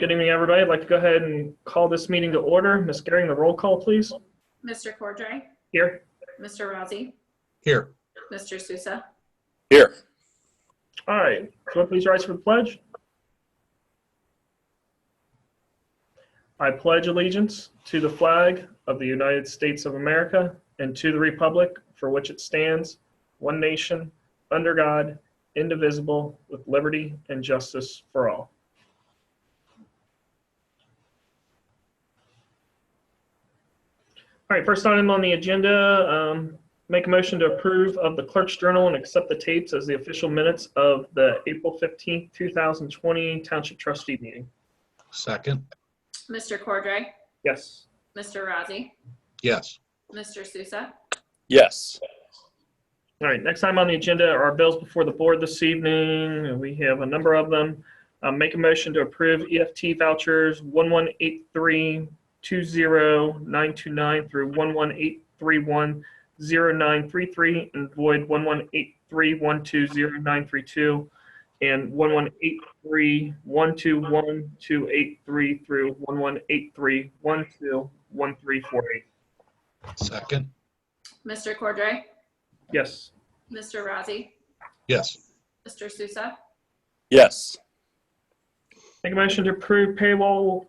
Good evening, everybody. I'd like to go ahead and call this meeting to order. Ms. Gehring, the roll call, please. Mr. Cordray? Here. Mr. Rossi? Here. Mr. Sousa? Here. All right. So please rise for the pledge. I pledge allegiance to the flag of the United States of America and to the republic for which it stands, one nation, under God, indivisible, with liberty and justice for all. All right, first item on the agenda, make a motion to approve of the Clerk's Journal and accept the tapes as the official minutes of the April 15th, 2020 Township Trustee meeting. Second. Mr. Cordray? Yes. Mr. Rossi? Yes. Mr. Sousa? Yes. All right, next time on the agenda are our bills before the board this evening. We have a number of them. Make a motion to approve EFT vouchers 118320929 through 118310933 and void 11831200932 and 118312123 through 11831211348. Second. Mr. Cordray? Yes. Mr. Rossi? Yes. Mr. Sousa? Yes. Make a motion to approve payroll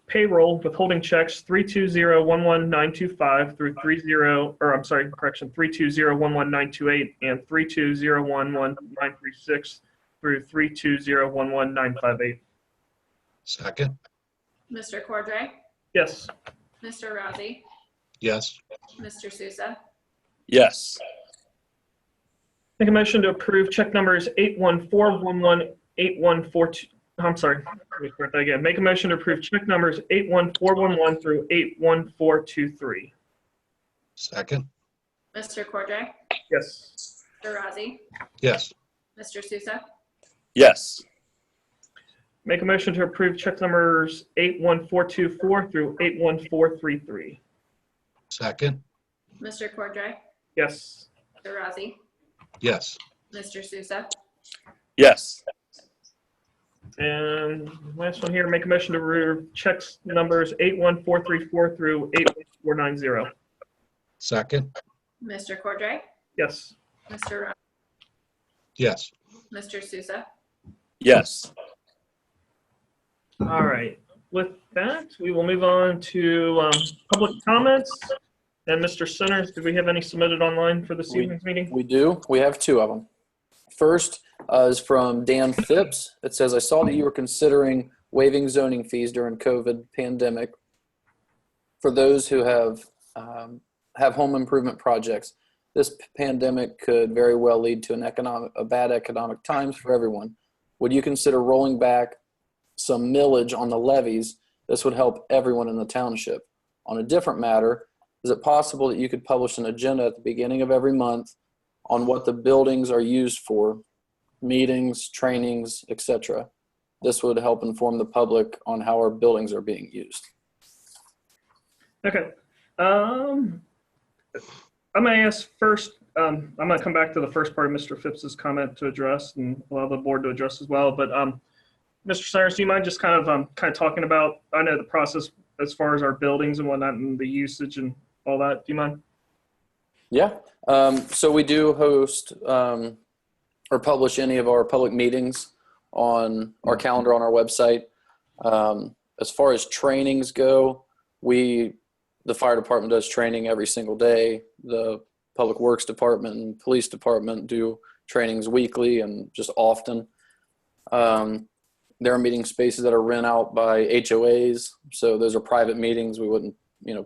withholding checks 320-11925 through 320-11928 and 320-11936 through 320-11958. Second. Mr. Cordray? Yes. Mr. Rossi? Yes. Mr. Sousa? Yes. Make a motion to approve check numbers 81411, I'm sorry, let me start that again. Make a motion to approve check numbers 81411 through 81423. Second. Mr. Cordray? Yes. Mr. Rossi? Yes. Mr. Sousa? Yes. Make a motion to approve check numbers 81424 through 81433. Second. Mr. Cordray? Yes. Mr. Rossi? Yes. Mr. Sousa? Yes. And last one here, make a motion to approve checks numbers 81434 through 81490. Second. Mr. Cordray? Yes. Mr. Rossi? Yes. Mr. Sousa? Yes. All right. With that, we will move on to public comments. And Mr. Centers, do we have any submitted online for this evening's meeting? We do. We have two of them. First is from Dan Phipps. It says, I saw that you were considering waiving zoning fees during COVID pandemic for those who have home improvement projects. This pandemic could very well lead to a bad economic times for everyone. Would you consider rolling back some millage on the levies? This would help everyone in the township. On a different matter, is it possible that you could publish an agenda at the beginning of every month on what the buildings are used for, meetings, trainings, etc.? This would help inform the public on how our buildings are being used. Okay. I'm going to ask first, I'm going to come back to the first part of Mr. Phipps's comment to address and allow the board to address as well. But Mr. Cyrus, do you mind just kind of talking about, I know the process as far as our buildings and whatnot and the usage and all that. Do you mind? Yeah. So we do host or publish any of our public meetings on our calendar on our website. As far as trainings go, the fire department does training every single day. The public works department and police department do trainings weekly and just often. There are meeting spaces that are rent out by HOAs. So those are private meetings. We wouldn't,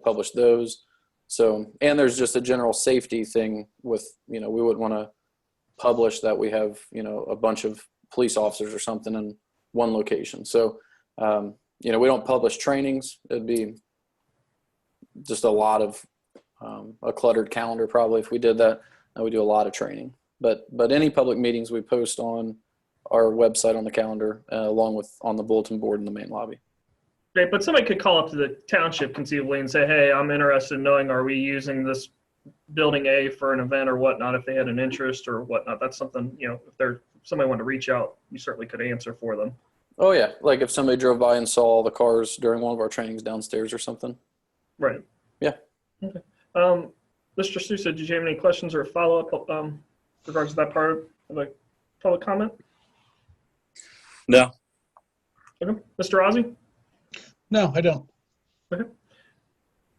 publish those. So, and there's just a general safety thing with, we wouldn't want to publish that we have, a bunch of police officers or something in one location. So, we don't publish trainings. It'd be just a lot of a cluttered calendar probably if we did that. We do a lot of training. But any public meetings we post on our website on the calendar, along with on the bulletin board in the main lobby. Okay, but somebody could call up to the township conceivably and say, hey, I'm interested in knowing, are we using this building A for an event or whatnot, if they had an interest or whatnot. That's something, if somebody wanted to reach out, you certainly could answer for them. Oh yeah, like if somebody drove by and saw all the cars during one of our trainings downstairs or something. Right. Yeah. Okay. Mr. Sousa, did you have any questions or follow-up regards to that part of the public comment? No. Okay. Mr. Ozzie? No, I don't. Okay.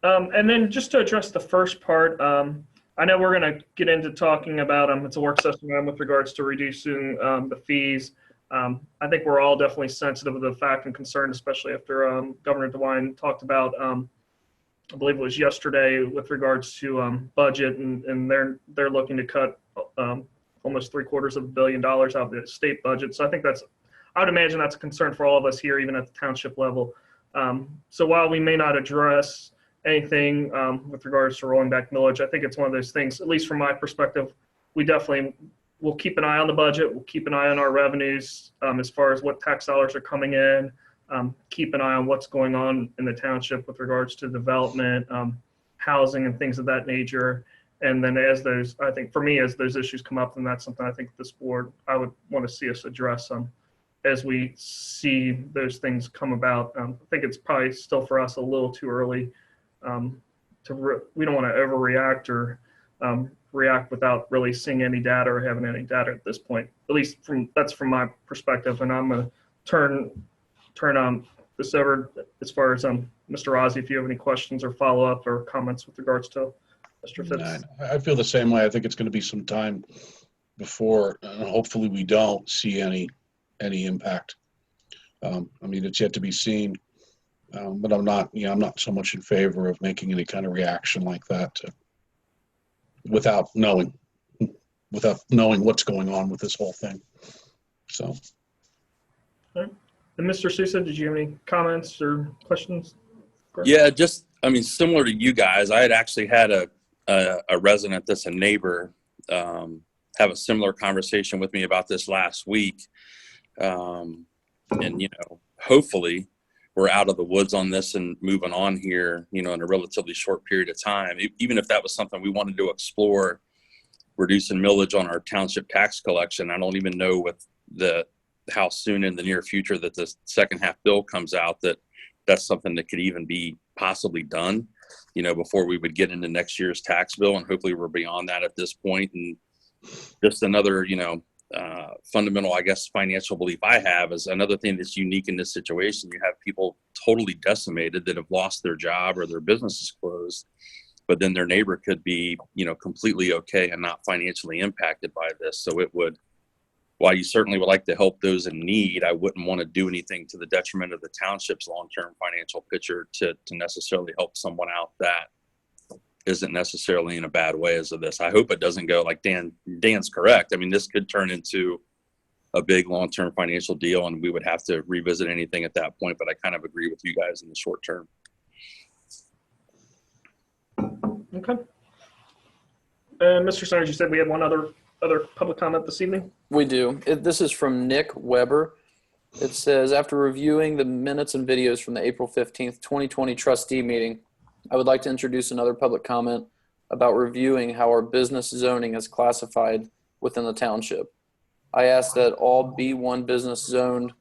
And then just to address the first part, I know we're going to get into talking about, it's a work session with regards to reducing the fees. I think we're all definitely sensitive to the fact and concerned, especially after Governor DeWine talked about, I believe it was yesterday, with regards to budget, and they're looking to cut almost $750 million out of the state budget. So I think I would imagine that's a concern for all of us here, even at the township level. So while we may not address anything with regards to rolling back millage, I think it's one of those things, at least from my perspective, we definitely will keep an eye on the budget. We'll keep an eye on our revenues as far as what tax dollars are coming in. Keep an eye on what's going on in the township with regards to development, housing, and things of that nature. And then as those, I think for me, as those issues come up, then that's something I think this board, I would want to see us address as we see those things come about. I think it's probably still for us a little too early we don't want to overreact or react without really seeing any data or having any data at this point. At least that's from my perspective. And I'm going to turn this over as far as Mr. Ozzie, if you have any questions or follow up or comments with regards to Mr. Phipps. I feel the same way. I think it's going to be some time before, and hopefully we don't see any impact. I mean, it's yet to be seen. But I'm not so much in favor of making any kind of reaction like that without knowing what's going on with this whole thing. So. And Mr. Sousa, did you have any comments or questions? Yeah, similar to you guys, I had actually had a resident that's a neighbor have a similar conversation with me about this last week. And, hopefully we're out of the woods on this and moving on here, in a relatively short period of time. Even if that was something we wanted to explore, reducing millage on our township tax collection. I don't even know with how soon in the near future that the second half bill comes out that's something that could even be possibly done, before we would get into next year's tax bill. And hopefully we're beyond that at this point. And just another, fundamental, I guess, financial belief I have is another thing that's unique in this situation. You have people totally decimated that have lost their job or their business is closed, but then their neighbor could be, completely okay and not financially impacted by this. So while you certainly would like to help those in need, I wouldn't want to do anything to the detriment of the township's long-term financial picture to necessarily help someone out that isn't necessarily in a bad way as of this. I hope it doesn't go like Dan's correct. I mean, this could turn into a big long-term financial deal and we would have to revisit anything at that point, but I kind of agree with you guys in the short term. Okay. And Mr. Sanders, you said we had one other public comment this evening? We do. This is from Nick Weber. It says, after reviewing the minutes and videos from the April 15th, 2020 trustee meeting, I would like to introduce another public comment about reviewing how our business zoning is classified within the township. I ask that all B1 business zones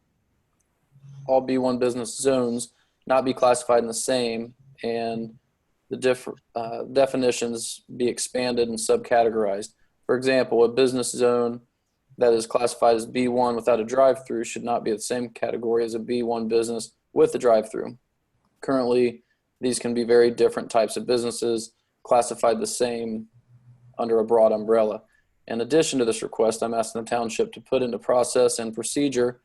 not be classified in the same, and the definitions be expanded and subcategorized. For example, a business zone that is classified as B1 without a drive-through should not be the same category as a B1 business with a drive-through. Currently, these can be very different types of businesses classified the same under a broad umbrella. In addition to this request, I'm asking the township to put into process and procedure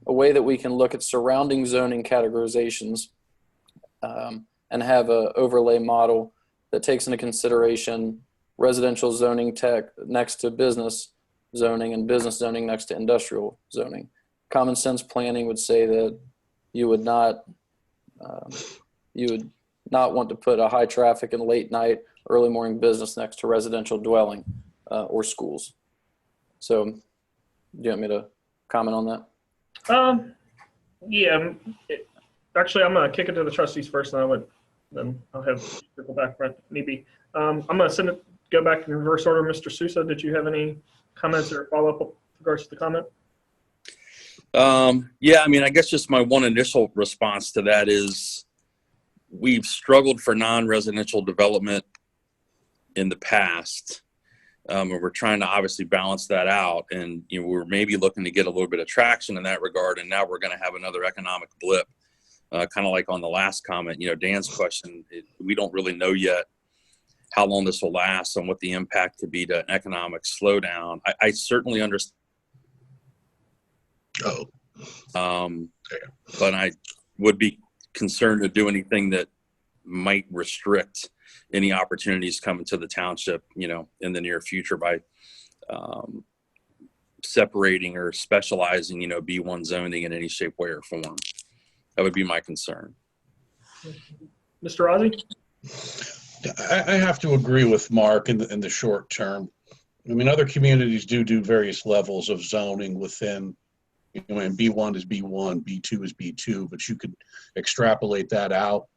a way that we can look at surrounding zoning categorizations and have an overlay model that takes into consideration residential zoning tech next to business zoning and business zoning next to industrial zoning. Common sense planning would say that you would not want to put a high traffic and late night, early morning business next to residential dwelling or schools. So do you want me to comment on that? Yeah. Actually, I'm going to kick it to the trustees first, and then I'll have circle back right maybe. I'm going to go back in reverse order. Mr. Sousa, did you have any comments or follow up with regards to the comment? Yeah, I mean, I guess just my one initial response to that is we've struggled for non-residential development in the past. And we're trying to obviously balance that out. And, we're maybe looking to get a little bit of traction in that regard. And now we're going to have another economic blip, kind of like on the last comment, Dan's question, we don't really know yet how long this will last and what the impact could be to an economic slowdown. I certainly understand. But I would be concerned to do anything that might restrict any opportunities coming to the township, in the near future by separating or specializing, B1 zoning in any shape, way, or form. That would be my concern. Mr. Rossi? I have to agree with Mark in the short term. I mean, other communities do various levels of zoning within, and B1 is B1, B2 is B2, but you could extrapolate that out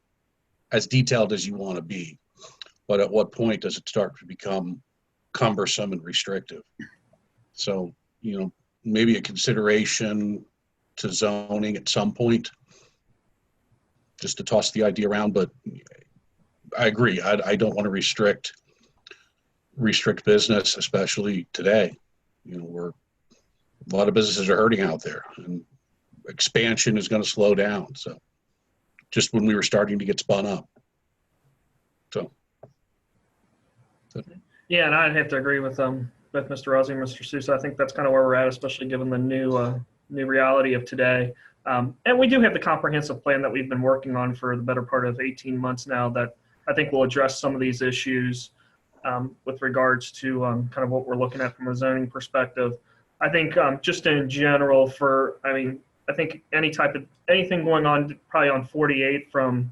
as detailed as you want to be. But at what point does it start to become cumbersome and restrictive? So, maybe a consideration to zoning at some point, just to toss the idea around. But I agree. I don't want to restrict business, especially today. A lot of businesses are hurting out there, and expansion is going to slow down. So, just when we were starting to get spun up. So. Yeah, and I'd have to agree with both Mr. Rossi and Mr. Sousa. I think that's kind of where we're at, especially given the new reality of today. And we do have the comprehensive plan that we've been working on for the better part of 18 months now that I think will address some of these issues with regards to kind of what we're looking at from a zoning perspective. I think just in general I think anything going on probably on 48 from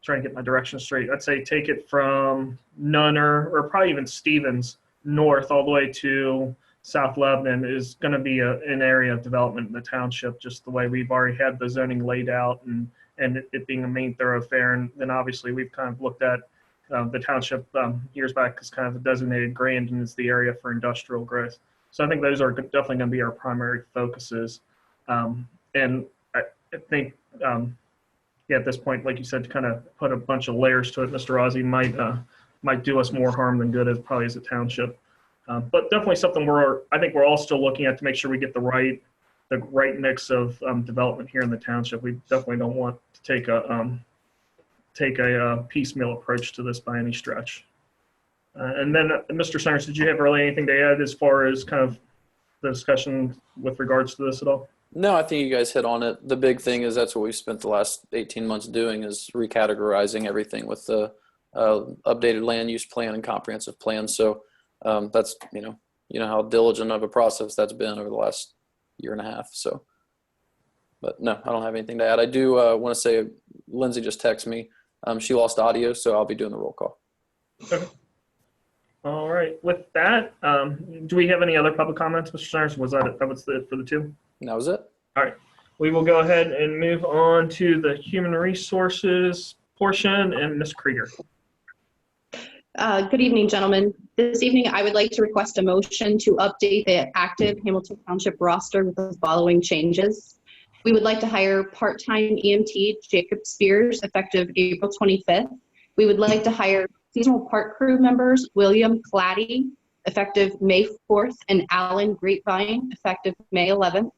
trying to get my direction straight. I'd say take it from Nunner or probably even Stevens north all the way to South Lebanon is going to be an area of development in the township, just the way we've already had the zoning laid out and it being a main thoroughfare. And then obviously we've kind of looked at the township years back as kind of a designated Grandin as the area for industrial growth. So I think those are definitely going to be our primary focuses. And I think, at this point, like you said, to kind of put a bunch of layers to it, Mr. Rossi might do us more harm than good probably as a township. But definitely something I think we're all still looking at to make sure we get the right mix of development here in the township. We definitely don't want to take a piecemeal approach to this by any stretch. And then, Mr. Cyrus, did you have really anything to add as far as kind of the discussion with regards to this at all? No, I think you guys hit on it. The big thing is that's what we've spent the last 18 months doing is recategorizing everything with the updated land use plan and comprehensive plan. So that's, how diligent of a process that's been over the last year and a half. So, but no, I don't have anything to add. I do want to say Lindsay just texted me. She lost audio, so I'll be doing the roll call. Okay. All right. With that, do we have any other public comments, Mr. Cyrus? Was that it for the two? And that was it. All right. We will go ahead and move on to the human resources portion and Ms. Krieger. Good evening, gentlemen. This evening, I would like to request a motion to update the active Hamilton Township roster with the following changes. We would like to hire part-time EMT Jacob Spears effective April 25th. We would like to hire seasonal park crew members William Claddy effective May 4th and Alan Grapevine effective May 11th.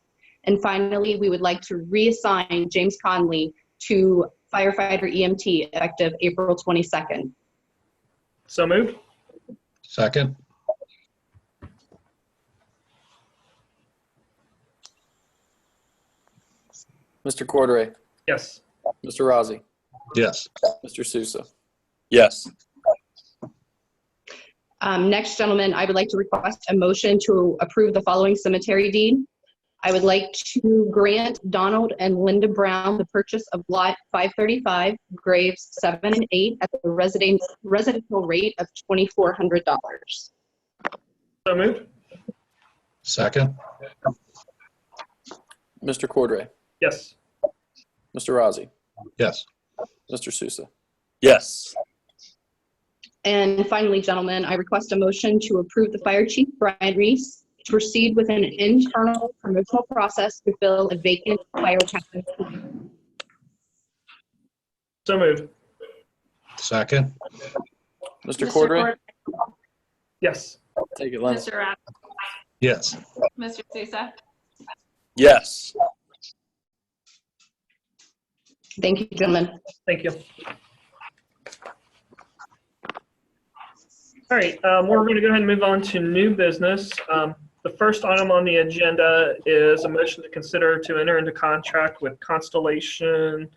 And finally, we would like to reassign James Conley to firefighter EMT effective April 22nd. So moved. Second. Mr. Cordray, Yes. Mr. Rossi, Yes. Mr. Sousa. Yes. Next, gentlemen, I would like to request a motion to approve the following cemetery deed. I would like to grant Donald and Linda Brown the purchase of lot 535, graves 7 and 8 at the residential rate of $2,400. So moved. Second. Mr. Cordray, Yes. Mr. Rossi, Yes. Mr. Sousa. Yes. And finally, gentlemen, I request a motion to approve the fire chief, Brian Reese, to proceed with an internal promotional process to fill a vacant fire captain. So moved. Second. Mr. Cordray? Yes. Take it, Lynn. Mr. Adams? Yes. Mr. Sousa? Yes. Thank you, gentlemen. Thank you. All right, we're going to go ahead and move on to new business. The first item on the agenda is a motion to consider to enter into contract with Constellation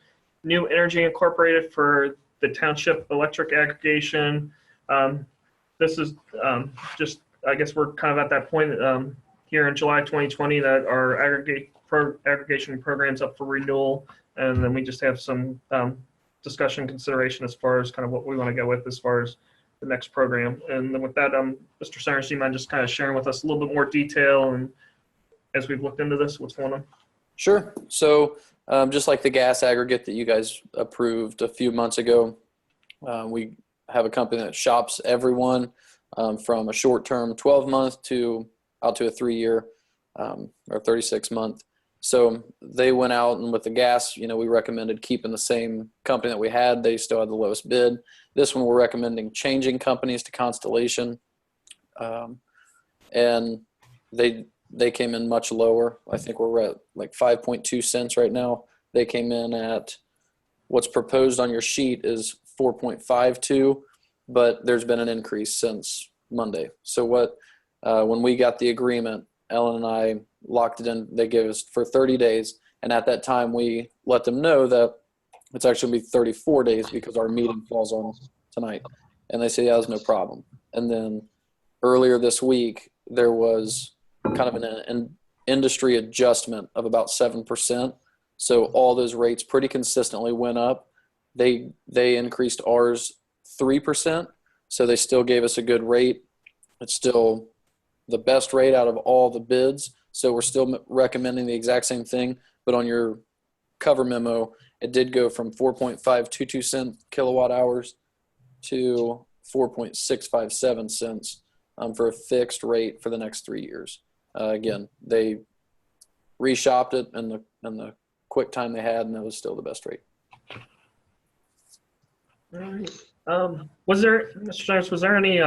New Energy Incorporated for the Township Electric Aggregation. This is just, I guess we're kind of at that point here in July 2020 that our aggregation program's up for renewal, and then we just have some discussion consideration as far as kind of what we want to go with as far as the next program. And then with that, Mr. Cyrus, do you mind just kind of sharing with us a little bit more detail and as we've looked into this, what's going on? Sure. So just like the gas aggregate that you guys approved a few months ago, we have a company that shops everyone from a short-term 12-month to out to a 3-year or 36-month. So they went out, and with the gas, we recommended keeping the same company that we had. They still had the lowest bid. This one, we're recommending changing companies to Constellation, and they came in much lower. I think we're at like 5.2 cents right now. They came in at, what's proposed on your sheet is 4.52, but there's been an increase since Monday. So when we got the agreement, Ellen and I locked it in. They gave us for 30 days. And at that time, we let them know that it's actually going to be 34 days because our meeting falls on tonight. And they said, yeah, there's no problem. And then earlier this week, there was kind of an industry adjustment of about 7%. So all those rates pretty consistently went up. They increased ours 3%. So they still gave us a good rate. It's still the best rate out of all the bids. So we're still recommending the exact same thing, but on your cover memo, it did go from 4.522 cent kilowatt hours to 4.657 cents for a fixed rate for the next 3 years. Again, they reshopped it in the quick time they had, and it was still the best rate. All right. Was there, Mr. Jones, was there any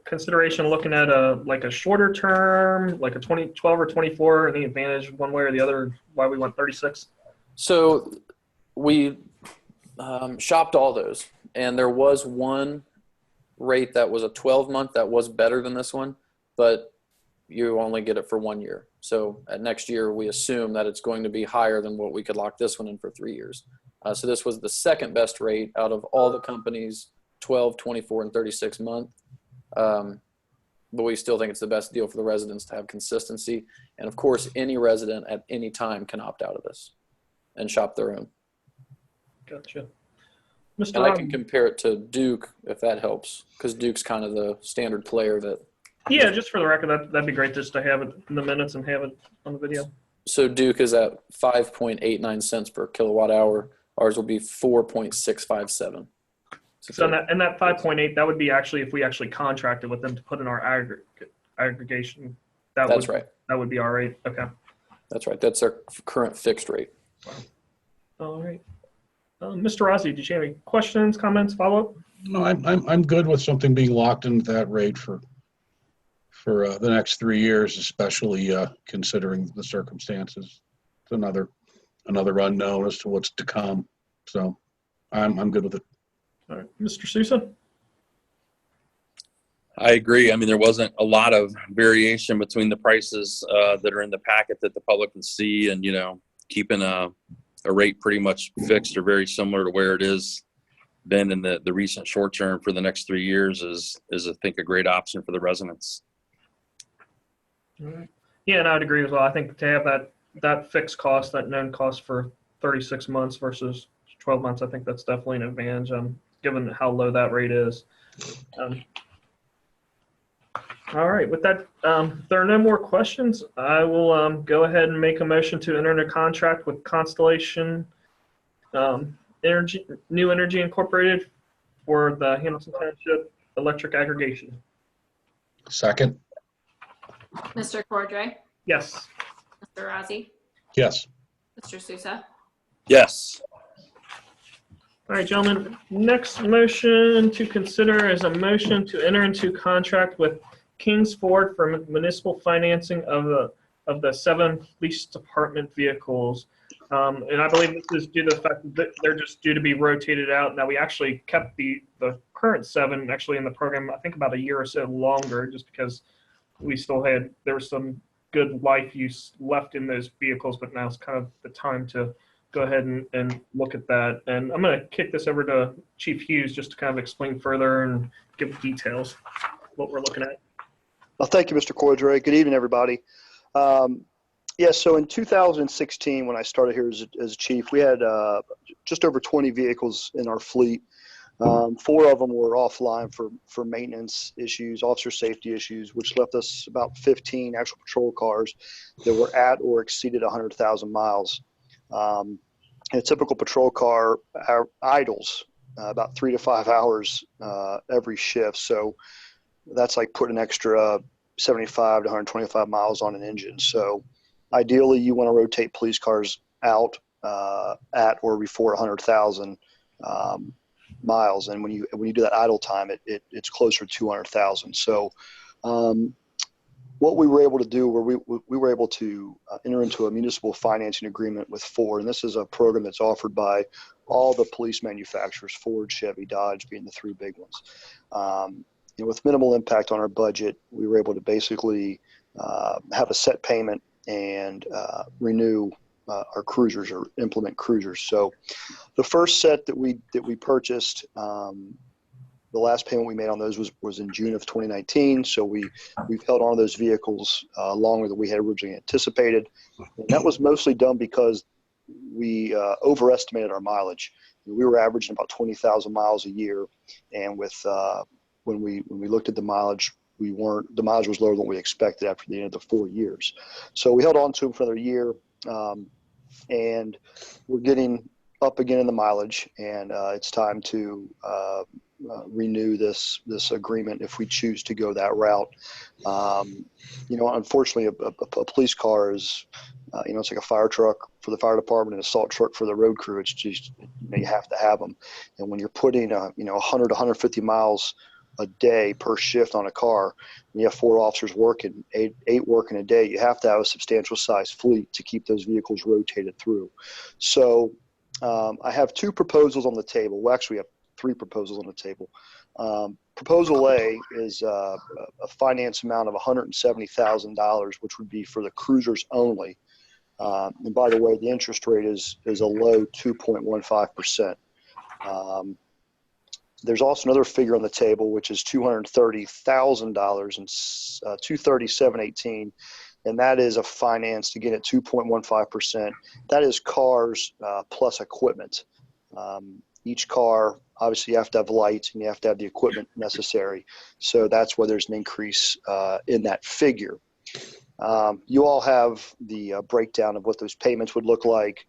consideration looking at like a shorter term, like a 2012 or 24, any advantage one way or the other, why we went 36? So we shopped all those, and there was one rate that was a 12-month that was better than this one, but you only get it for 1 year. So at next year, we assume that it's going to be higher than what we could lock this one in for 3 years. So this was the second best rate out of all the companies, 12, 24, and 36 month. But we still think it's the best deal for the residents to have consistency. And of course, any resident at any time can opt out of this and shop their own. Gotcha. Mr. And I can compare it to Duke if that helps, because Duke's kind of the standard player that. Yeah, just for the record, that'd be great just to have it in the minutes and have it on the video. So Duke is at 5.89 cents per kilowatt hour. Ours will be 4.657. So that 5.8, that would be actually if we actually contracted with them to put in our aggregation. That's right. That would be our rate. Okay. That's right. That's our current fixed rate. All right. Mr. Rossi, did you have any questions, comments, follow-up? No, I'm good with something being locked into that rate for the next 3 years, especially considering the circumstances. It's another unknown as to what's to come. So I'm good with it. All right. Mr. Sousa? I agree. I mean, there wasn't a lot of variation between the prices that are in the packet that the public can see, and keeping a rate pretty much fixed or very similar to where it is been in the recent short term for the next 3 years is I think a great option for the residents. All right. Yeah, and I would agree as well. I think to have that fixed cost, that known cost for 36 months versus 12 months, I think that's definitely an advantage, given how low that rate is. All right, with that, if there are no more questions, I will go ahead and make a motion to enter into contract with Constellation New Energy Incorporated for the Hamilton Township Electric Aggregation. Second. Mr. Cordray? Yes. Mr. Razi? Yes. Mr. Sousa? Yes. All right, gentlemen, next motion to consider is a motion to enter into contract with Kings Ford for municipal financing of the 7 police department vehicles. And I believe this is due to the fact that they're just due to be rotated out. Now, we actually kept the current 7 actually in the program, I think about a year or so longer, just because we still there was some good life use left in those vehicles, but now it's kind of the time to go ahead and look at that. And I'm going to kick this over to Chief Hughes just to kind of explain further and give details what we're looking at. Well, thank you, Mr. Cordray. Good evening, everybody. So in 2016, when I started here as chief, we had just over 20 vehicles in our fleet. 4 of them were offline for maintenance issues, officer safety issues, which left us about 15 actual patrol cars that were at or exceeded 100,000 miles. And a typical patrol car idles about 3 to 5 hours every shift. So that's like putting an extra 75 to 125 miles on an engine. So ideally, you want to rotate police cars out at or before 100,000 miles. And when you do that idle time, it's closer to 200,000. So what we were able to do, we were able to enter into a municipal financing agreement with Ford, and this is a program that's offered by all the police manufacturers, Ford, Chevy, Dodge being the 3 big ones. With minimal impact on our budget, we were able to basically have a set payment and renew our cruisers or implement cruisers. So the first set that we purchased, the last payment we made on those was in June of 2019. So we've held on to those vehicles longer than we had originally anticipated. And that was mostly done because we overestimated our mileage. We were averaging about 20,000 miles a year. And with when we looked at the mileage, the mileage was lower than we expected after the end of the 4 years. So we held on to them for another year. And we're getting up again in the mileage, and it's time to renew this agreement if we choose to go that route. Unfortunately, a police car is, it's like a fire truck for the fire department and an assault truck for the road crew. It's just, you have to have them. And when you're putting, 100 to 150 miles a day per shift on a car, and you have 4 officers working, eight working a day, you have to have a substantial size fleet to keep those vehicles rotated through. So I have 2 proposals on the table. Well, actually, we have 3 proposals on the table. Proposal A is a finance amount of $170,000, which would be for the cruisers only. And by the way, the interest rate is a low 2.15%. There's also another figure on the table, which is $230,000 and $237,18, and that is a finance again at 2.15%. That is cars plus equipment. Each car, obviously, you have to have lights and you have to have the equipment necessary. So that's why there's an increase in that figure. You all have the breakdown of what those payments would look like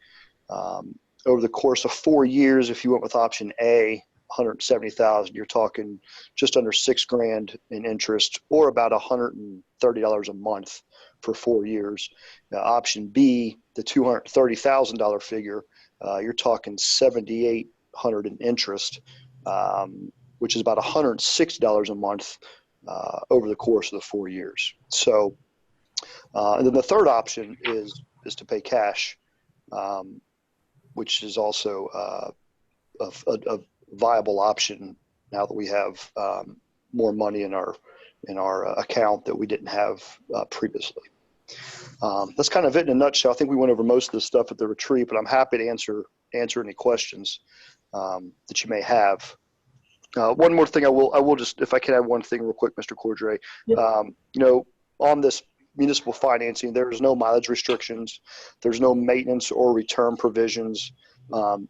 over the course of 4 years. If you went with option A, $170,000, you're talking just under $6,000 in interest, or about $130 a month for 4 years. Option B, the $230,000 figure, you're talking $7,800 in interest, which is about $160 a month over the course of the 4 years. So, and then the third option is to pay cash, which is also a viable option now that we have more money in our account that we didn't have previously. That's kind of it in a nutshell. I think we went over most of this stuff at the retreat, but I'm happy to answer any questions that you may have. One more thing, I will just, if I can add one thing real quick, Mr. Cordray. Yep. On this municipal financing, there's no mileage restrictions. There's no maintenance or return provisions.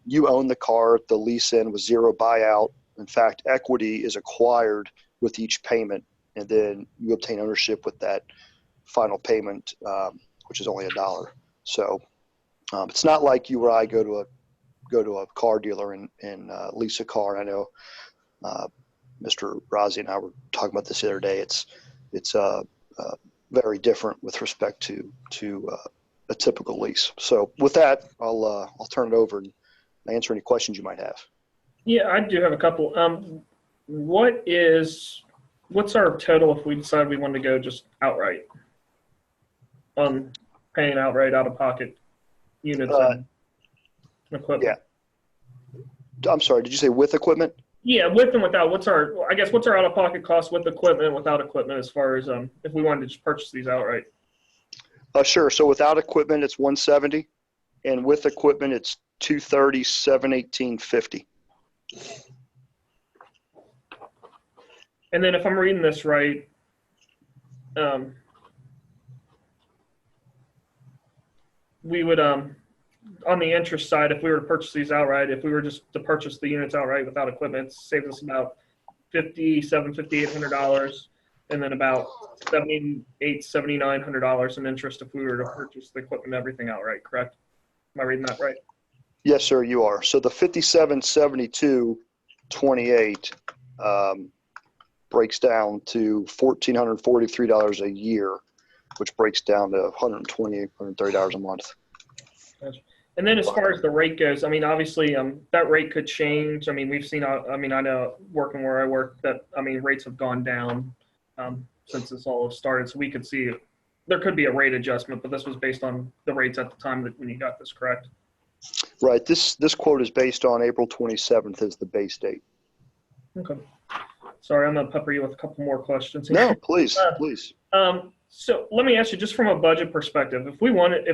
You own the car, the lease in with 0 buyout. In fact, equity is acquired with each payment, and then you obtain ownership with that final payment, which is only $1. So it's not like you or I go to a car dealer and lease a car. And I know Mr. Razi and I were talking about this the other day. It's very different with respect to a typical lease. So with that, I'll turn it over and answer any questions you might have. Yeah, I do have a couple. What's our total if we decide we want to go just outright on paying outright out of pocket units and equipment? Yeah. I'm sorry, did you say with equipment? Yeah, with and without. What's our out of pocket cost with equipment and without equipment as far as if we wanted to just purchase these outright? Sure. So without equipment, it's 170, and with equipment, it's 230, 718, 50. And then if I'm reading this right, we would on the interest side, if we were to purchase these outright, if we were just to purchase the units outright without equipment, it saves us about $5,800, and then about $7,900 in interest if we were to purchase the equipment and everything outright. Correct? Am I reading that right? Yes, sir, you are. So the 5772.28 breaks down to $1,443 a year, which breaks down to $128, $130 a month. Gotcha. And then as far as the rate goes, I mean, obviously that rate could change. I mean, we've seen, I know working where I work that, I mean, rates have gone down since this all started. So we could see there could be a rate adjustment, but this was based on the rates at the time that when you got this, correct? Right. This quote is based on April 27th as the base date. Okay. Sorry, I'm going to pepper you with a couple more questions here. No, please, please. So let me ask you, just from a budget perspective, if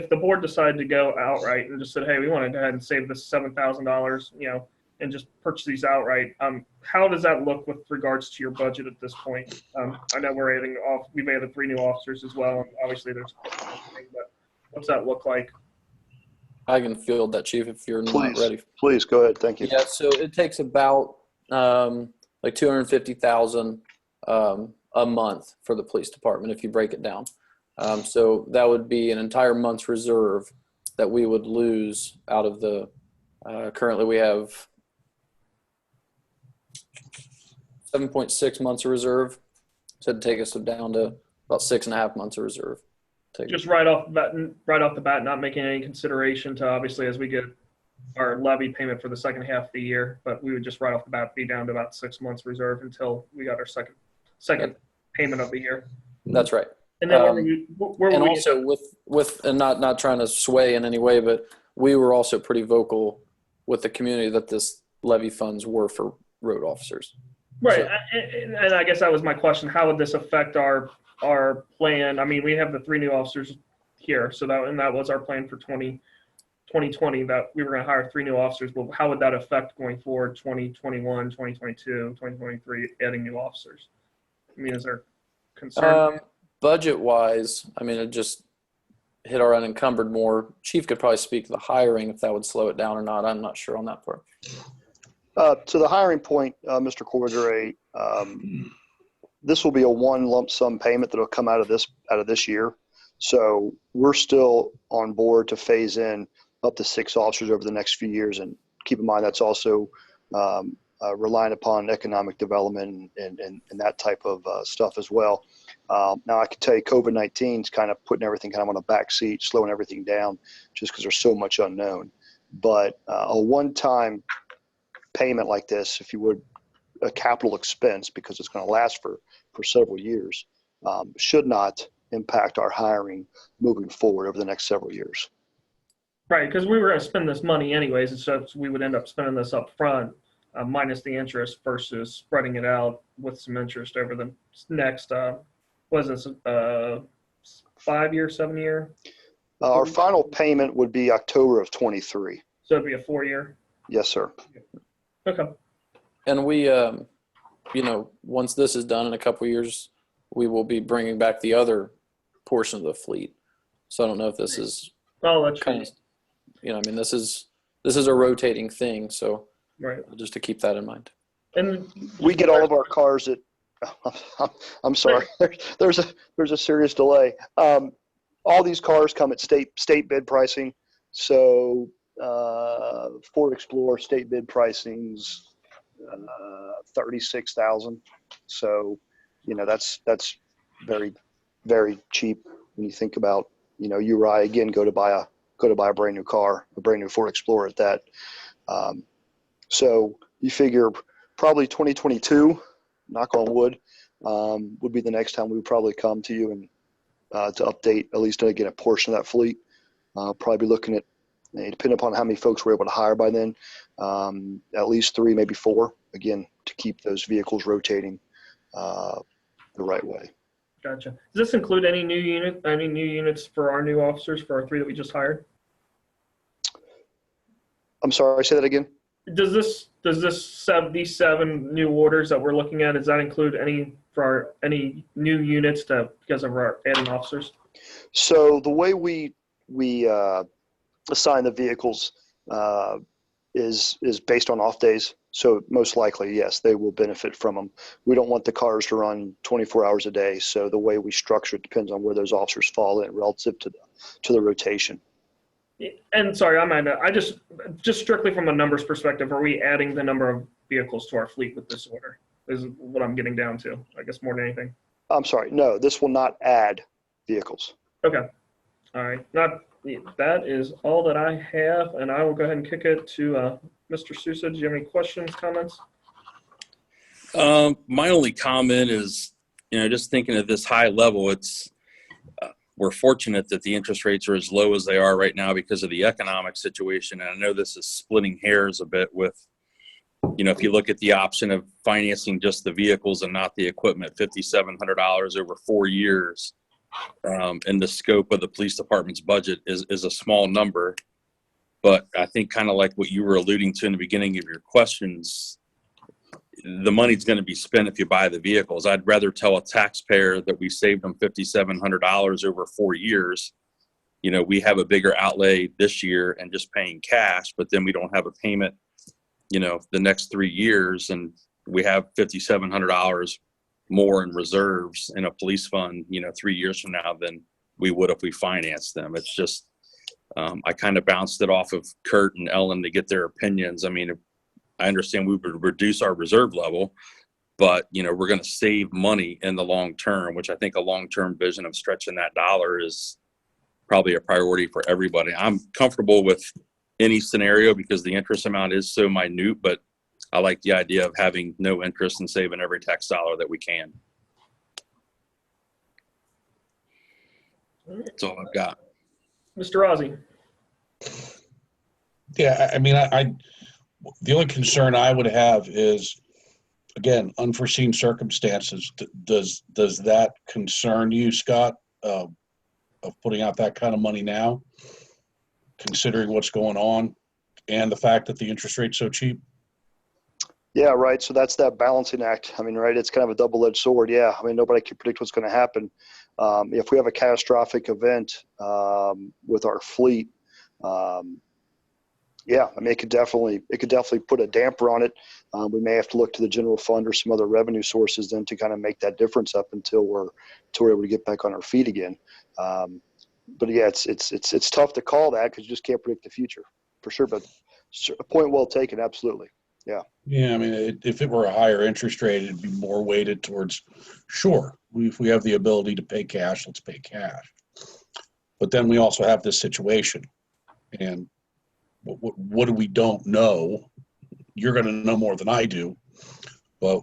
the board decided to go outright and just said, hey, we want to go ahead and save this $7,000, and just purchase these outright, how does that look with regards to your budget at this point? I know we've added 3 new officers as well, and obviously there's, but what's that look like? I can field that, Chief, if you're not ready. Please go ahead. Thank you. Yeah, so it takes about like $250,000 a month for the police department if you break it down. So that would be an entire month's reserve that we would lose out of the. Currently, we have 7.6 months of reserve, so it'd take us down to about 6.5 months of reserve. Just right off the bat, not making any consideration to obviously as we get our levy payment for the second half of the year, but we would just right off the bat be down to about 6 months reserve until we got our second payment of the year. That's right. And then also with and not trying to sway in any way, but we were also pretty vocal with the community that this levy funds were for road officers. Right. So, and I guess that was my question. How would this affect our plan? I mean, we have the 3 new officers here. So that was our plan for 2020 that we were going to hire 3 new officers. But how would that affect going forward 2021, 2022, 2023, adding new officers? I mean, is there concern? Budget wise, I mean, it just hit our unencumbered more. Chief could probably speak to the hiring if that would slow it down or not. I'm not sure on that part. To the hiring point, Mr. Cordray, this will be a one lump sum payment that will come out of this year. So we're still on board to phase in up to 6 officers over the next few years. And keep in mind, that's also relying upon economic development and that type of stuff as well. Now, I can tell you COVID-19 is kind of putting everything kind of on a back seat, slowing everything down just because there's so much unknown. But a one-time payment like this, if you would, a capital expense, because it's going to last for several years, should not impact our hiring moving forward over the next several years. Right, because we were going to spend this money anyways, and so we would end up spending this up front, minus the interest versus spreading it out with some interest over the next, 5-year, 7-year? Our final payment would be October of 23. So it'd be a 4-year? Yes, sir. Okay. And we, once this is done in a couple of years, we will be bringing back the other portion of the fleet. So I don't know if this is kind of, I mean, this is a rotating thing. So right, just to keep that in mind. And we get all of our cars at. I'm sorry. There's a serious delay. All these cars come at state bid pricing. So Ford Explorer state bid pricing's $36,000. So that's very very cheap when you think about, Uri, again, go to buy a brand new car, a brand new Ford Explorer at that. So you figure probably 2022, knock on wood, would be the next time we would probably come to you and to update at least again a portion of that fleet. Probably be looking at, depending upon how many folks we're able to hire by then, at least 3, maybe 4, again, to keep those vehicles rotating the right way. Gotcha. Does this include any new units for our new officers for our 3 that we just hired? I'm sorry, say that again. Does these 7 new orders that we're looking at, does that include any new units because of our adding officers? So the way we assign the vehicles is based on off days. So most likely, yes, they will benefit from them. We don't want the cars to run 24 hours a day. So the way we structure it depends on where those officers fall in relative to the rotation. And sorry, I just strictly from a numbers perspective, are we adding the number of vehicles to our fleet with this order? Is what I'm getting down to, I guess, more than anything. I'm sorry. No, this will not add vehicles. Okay. All right. That is all that I have, and I will go ahead and kick it to Mr. Sousa. Do you have any questions, comments? My only comment is, just thinking at this high level, we're fortunate that the interest rates are as low as they are right now because of the economic situation. And I know this is splitting hairs a bit with, if you look at the option of financing just the vehicles and not the equipment, $5,700 over 4 years. And the scope of the police department's budget is a small number. But I think kind of like what you were alluding to in the beginning of your questions, the money's going to be spent if you buy the vehicles. I'd rather tell a taxpayer that we saved them $5,700 over 4 years. We have a bigger outlay this year and just paying cash, but then we don't have a payment, the next 3 years, and we have $5,700 more in reserves in a police fund, 3 years from now than we would if we financed them. It's just, I kind of bounced it off of Kurt and Ellen to get their opinions. I mean, I understand we would reduce our reserve level, but, we're going to save money in the long term, which I think a long-term vision of stretching that dollar is probably a priority for everybody. I'm comfortable with any scenario because the interest amount is so minute, but I like the idea of having no interest and saving every tax dollar that we can. That's all I've got. Mr. Ozzie. Yeah, I mean, the only concern I would have is, again, unforeseen circumstances. Does that concern you, Scott, of putting out that kind of money now, considering what's going on and the fact that the interest rate's so cheap? Yeah, right. So that's that balancing act. I mean, right, it's kind of a double-edged sword. Yeah, I mean, nobody can predict what's going to happen. If we have a catastrophic event with our fleet, yeah, I mean, it could definitely put a damper on it. We may have to look to the general fund or some other revenue sources then to kind of make that difference up until we're able to get back on our feet again. But yeah, it's tough to call that because you just can't predict the future for sure. But a point well taken, absolutely. Yeah. Yeah, I mean, if it were a higher interest rate, it'd be more weighted towards, sure, if we have the ability to pay cash, let's pay cash. But then we also have this situation, and what do we don't know? You're going to know more than I do, but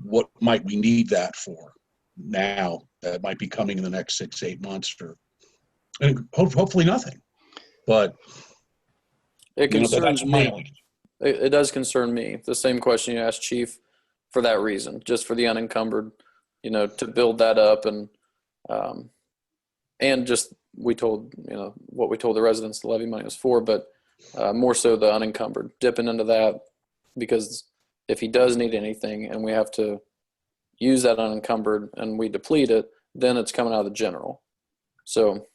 what might we need that for now that might be coming in the next 6-8 months, and hopefully nothing. But it concerns that's my me. It does concern me. The same question you asked, Chief, for that reason, just for the unencumbered, to build that up and just we told, what we told the residents the levy money was for, but more so the unencumbered, dipping into that, because if he does need anything and we have to use that unencumbered and we deplete it, then it's coming out of the general. So.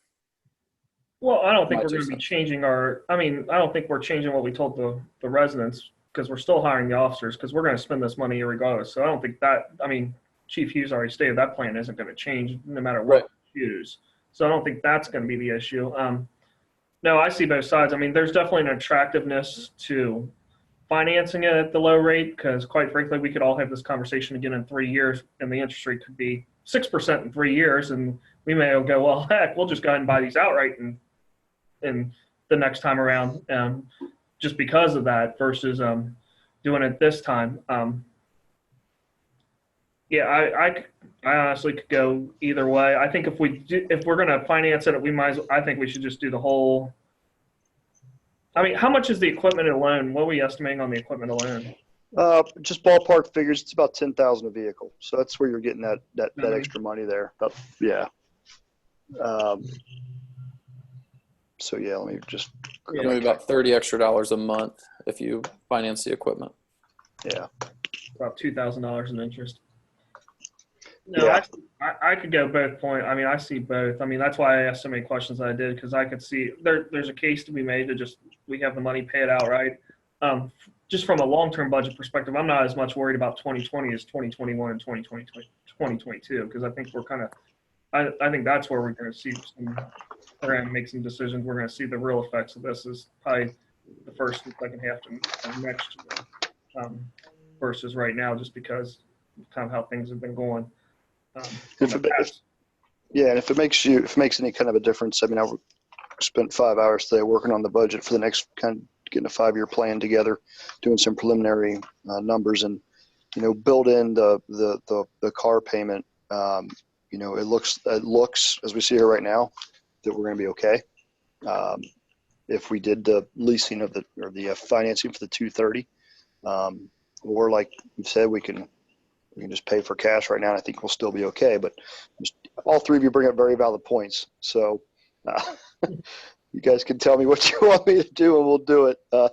Well, I don't think we're going to be changing I don't think we're changing what we told the residents because we're still hiring the officers because we're going to spend this money regardless. So I don't think Chief Hughes already stated that plan isn't going to change no matter what we choose. So I don't think that's going to be the issue. No, I see both sides. I mean, there's definitely an attractiveness to financing it at the low rate because quite frankly, we could all have this conversation again in 3 years and the interest rate could be 6% in 3 years, and we may go, well, heck, we'll just go ahead and buy these outright and the next time around, just because of that versus doing it this time. Yeah, I honestly could go either way. I think if we're going to finance it, I think we should just do the whole. I mean, how much is the equipment alone? What are we estimating on the equipment alone? Just ballpark figures, it's about 10,000 a vehicle. So that's where you're getting that extra money there. Yeah. So yeah, let me just. Maybe about $30 extra a month if you finance the equipment. Yeah. About $2,000 in interest. No, Yeah. I could go both point. I mean, I see both. I mean, that's why I asked so many questions I did, because I could see there's a case to be made to just, we have the money, pay it outright. Just from a long-term budget perspective, I'm not as much worried about 2020 as 2021 and 2022, because I think we're kind of, I think that's where we're going to see we're going to make some decisions. We're going to see the real effects of this is probably the first and second half of next year, versus right now, just because of kind of how things have been going. And if it makes any kind of a difference, I mean, I spent 5 hours today working on the budget for the next kind of getting a 5-year plan together, doing some preliminary numbers, and build in the car payment. It looks as we see here right now that we're going to be okay. If we did the leasing or the financing for the 230, or like you said, we can just pay for cash right now, and I think we'll still be okay. But all three of you bring up very valid points. So you guys can tell me what you want me to do, and we'll do it. Well,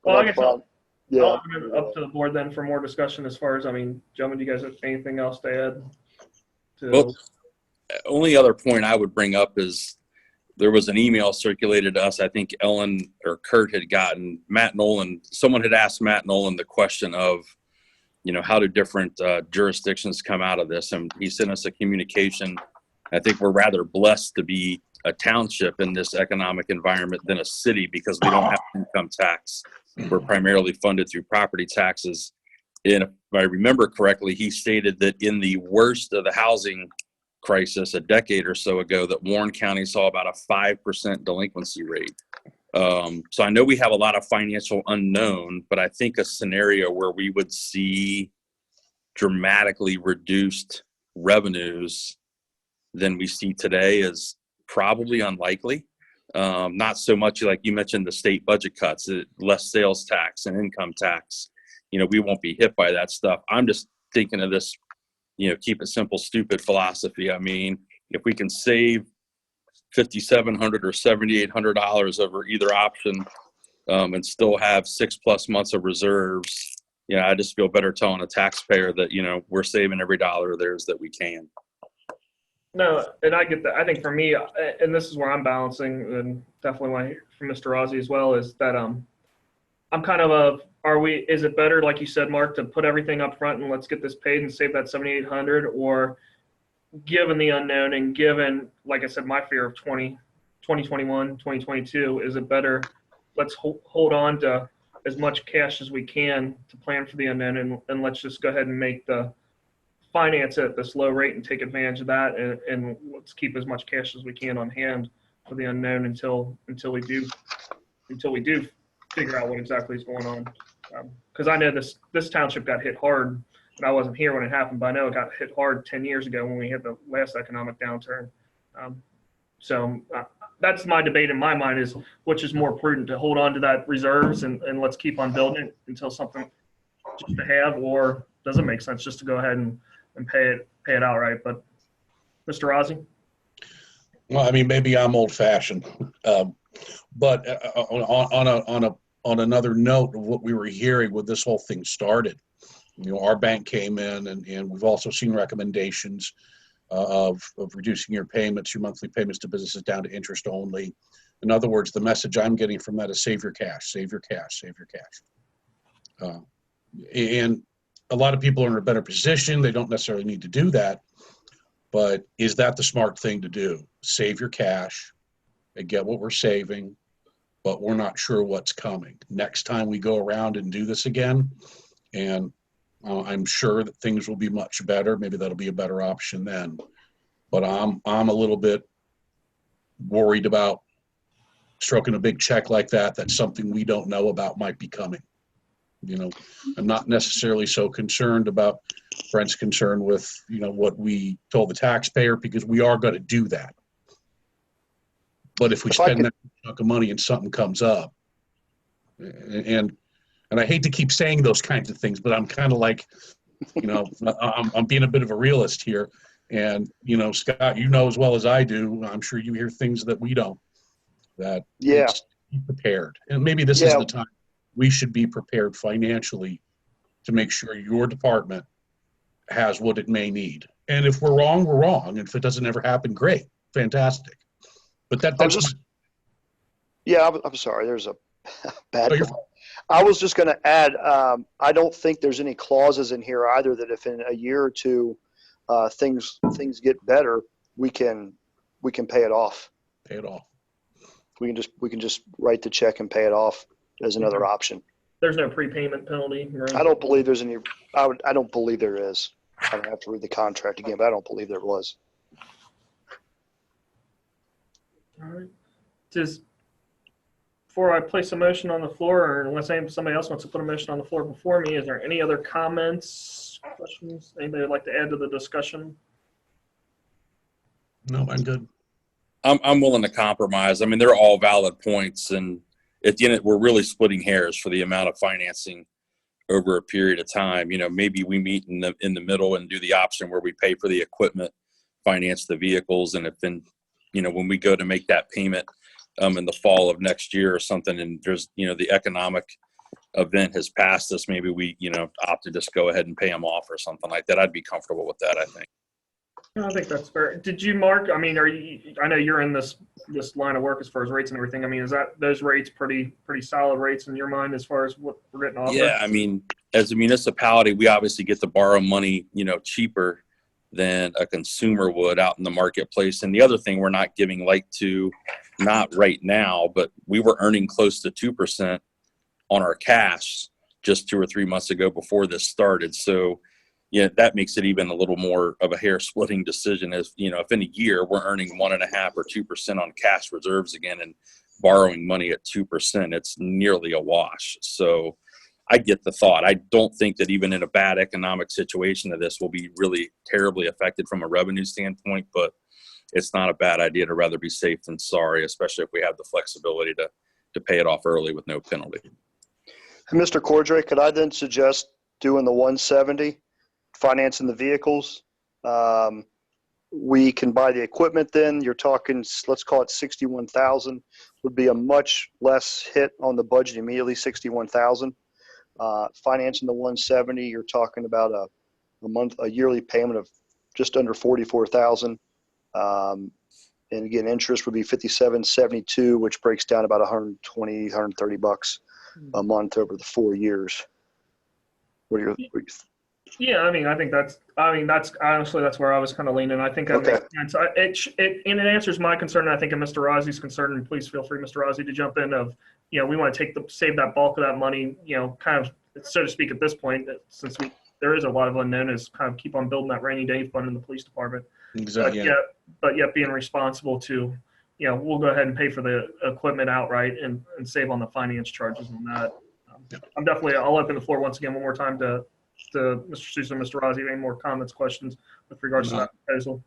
I guess I'll Yeah. open it up to the board then for more discussion as far as, I mean, gentlemen, do you guys have anything else to add? Well, only other point I would bring up is there was an email circulated to us. I think Ellen or Kurt had gotten Matt Nolan. Someone had asked Matt Nolan the question of, how do different jurisdictions come out of this? And he sent us a communication. I think we're rather blessed to be a township in this economic environment than a city, because we don't have income tax. We're primarily funded through property taxes. And if I remember correctly, he stated that in the worst of the housing crisis a decade or so ago, that Warren County saw about a 5% delinquency rate. So I know we have a lot of financial unknown, but I think a scenario where we would see dramatically reduced revenues than we see today is probably unlikely. Not so much like you mentioned the state budget cuts, less sales tax and income tax. We won't be hit by that stuff. I'm just thinking of this, keep it simple, stupid philosophy. I mean, if we can save $5,700 or $7,800 over either option, and still have 6+ months of reserves, I just feel better telling a taxpayer that, we're saving every dollar of theirs that we can. No, and I get that. I think for me, and this is where I'm balancing, and definitely want to hear from Mr. Rossi as well, is that I'm kind of is it better, like you said, Mark, to put everything up front and let's get this paid and save that $7,800, or given the unknown and given, like I said, my fear of 2021, 2022, is it better, let's hold on to as much cash as we can to plan for the unknown, and let's just go ahead and make the finance at this low rate and take advantage of that, and let's keep as much cash as we can on hand for the unknown until we do figure out what exactly is going on. Because I know this township got hit hard, and I wasn't here when it happened, but I know it got hit hard 10 years ago when we had the last economic downturn. So that's my debate in my mind, is which is more prudent, to hold on to that reserves and let's keep on building it until something just to have, or does it make sense just to go ahead and pay it outright? But Mr. Rossi? Well, I mean, maybe I'm old fashioned, but on another note of what we were hearing when this whole thing started, our bank came in, and we've also seen recommendations of reducing your monthly payments to businesses down to interest only. In other words, the message I'm getting from that is save your cash, save your cash, save your cash. And a lot of people are in a better position. They don't necessarily need to do that. But is that the smart thing to do? Save your cash and get what we're saving, but we're not sure what's coming. Next time we go around and do this again, and I'm sure that things will be much better. Maybe that'll be a better option then. But I'm a little bit worried about stroking a big check like that. That's something we don't know about might be coming. You know, I'm not necessarily so concerned about Brent's concern with, you know, what we told the taxpayer, because we are going to do that. But if we spend that chunk of money and something comes up, and I hate to keep saying those kinds of things, but I'm kind of like, you know, I'm being a bit of a realist here. And, you know, Scott, you know as well as I do, I'm sure you hear things that we don't, that it's be prepared. And maybe this is the time we should be prepared financially to make sure your department has what it may need. And if we're wrong, we're wrong. And if it doesn't ever happen, great, fantastic. But that's I'm sorry. There's a bad. I was just going to add. I don't think there's any clauses in here either that if in a year or two things get better, we can pay it off. Pay it off. We can just write the check and pay it off as another option. There's no prepayment penalty, right? I don't believe there's any. I don't believe there is. I don't have to read the contract again, but I don't believe there was. All right. Before I place a motion on the floor, or unless somebody else wants to put a motion on the floor before me, is there any other comments, questions, anybody would like to add to the discussion? No, I'm good. I'm willing to compromise. I mean, they're all valid points, and at the end, we're really splitting hairs for the amount of financing over a period of time. You know, maybe we meet in the middle and do the option where we pay for the equipment, finance the vehicles, and if then, you know, when we go to make that payment in the fall of next year or something, and there's, you know, the economic event has passed us, maybe we, you know, opt to just go ahead and pay them off or something like that. I'd be comfortable with that, I think. I think that's fair. Did you, Mark? I mean, I know you're in this line of work as far as rates and everything. I mean, is that those rates pretty solid rates in your mind as far as what we're getting offered? Yeah, I mean, as a municipality, we obviously get to borrow money, you know, cheaper than a consumer would out in the marketplace. And the other thing we're not giving light to, not right now, but we were earning close to 2% on our cash just 2 or 3 months ago before this started. So, yeah, that makes it even a little more of a hair splitting decision. As you know, if in a year we're earning 1.5% or 2% on cash reserves again and borrowing money at 2%, it's nearly a wash. So I get the thought. I don't think that even in a bad economic situation of this will be really terribly affected from a revenue standpoint, but it's not a bad idea to rather be safe than sorry, especially if we have the flexibility to pay it off early with no penalty. And Mr. Cordray, could I then suggest doing the 170? Financing the vehicles, we can buy the equipment. Then you're talking, let's call it 61,000 would be a much less hit on the budget immediately. 61,000. Financing the 170, you're talking about a yearly payment of just under 44,000. And again, interest would be 57.72, which breaks down about 120, 130 bucks a month over the 4 years. What are your Yeah, I mean, I think that's honestly, that's where I was kind of leaning. I think that makes sense. And it answers my concern. And I think of Mr. Rozzi's concern, and please feel free, Mr. Rozzi, to jump in of, you know, we want to save that bulk of that money, you know, kind of, so to speak, at this point, since there is a lot of unknown, is kind of keep on building that rainy day fund in the police department. Exactly. But yet being responsible to, you know, we'll go ahead and pay for the equipment outright and save on the finance charges on that. I'll open the floor once again one more time to Mr. Sousa and Mr. Rozzi. Any more comments, questions with regards to that proposal?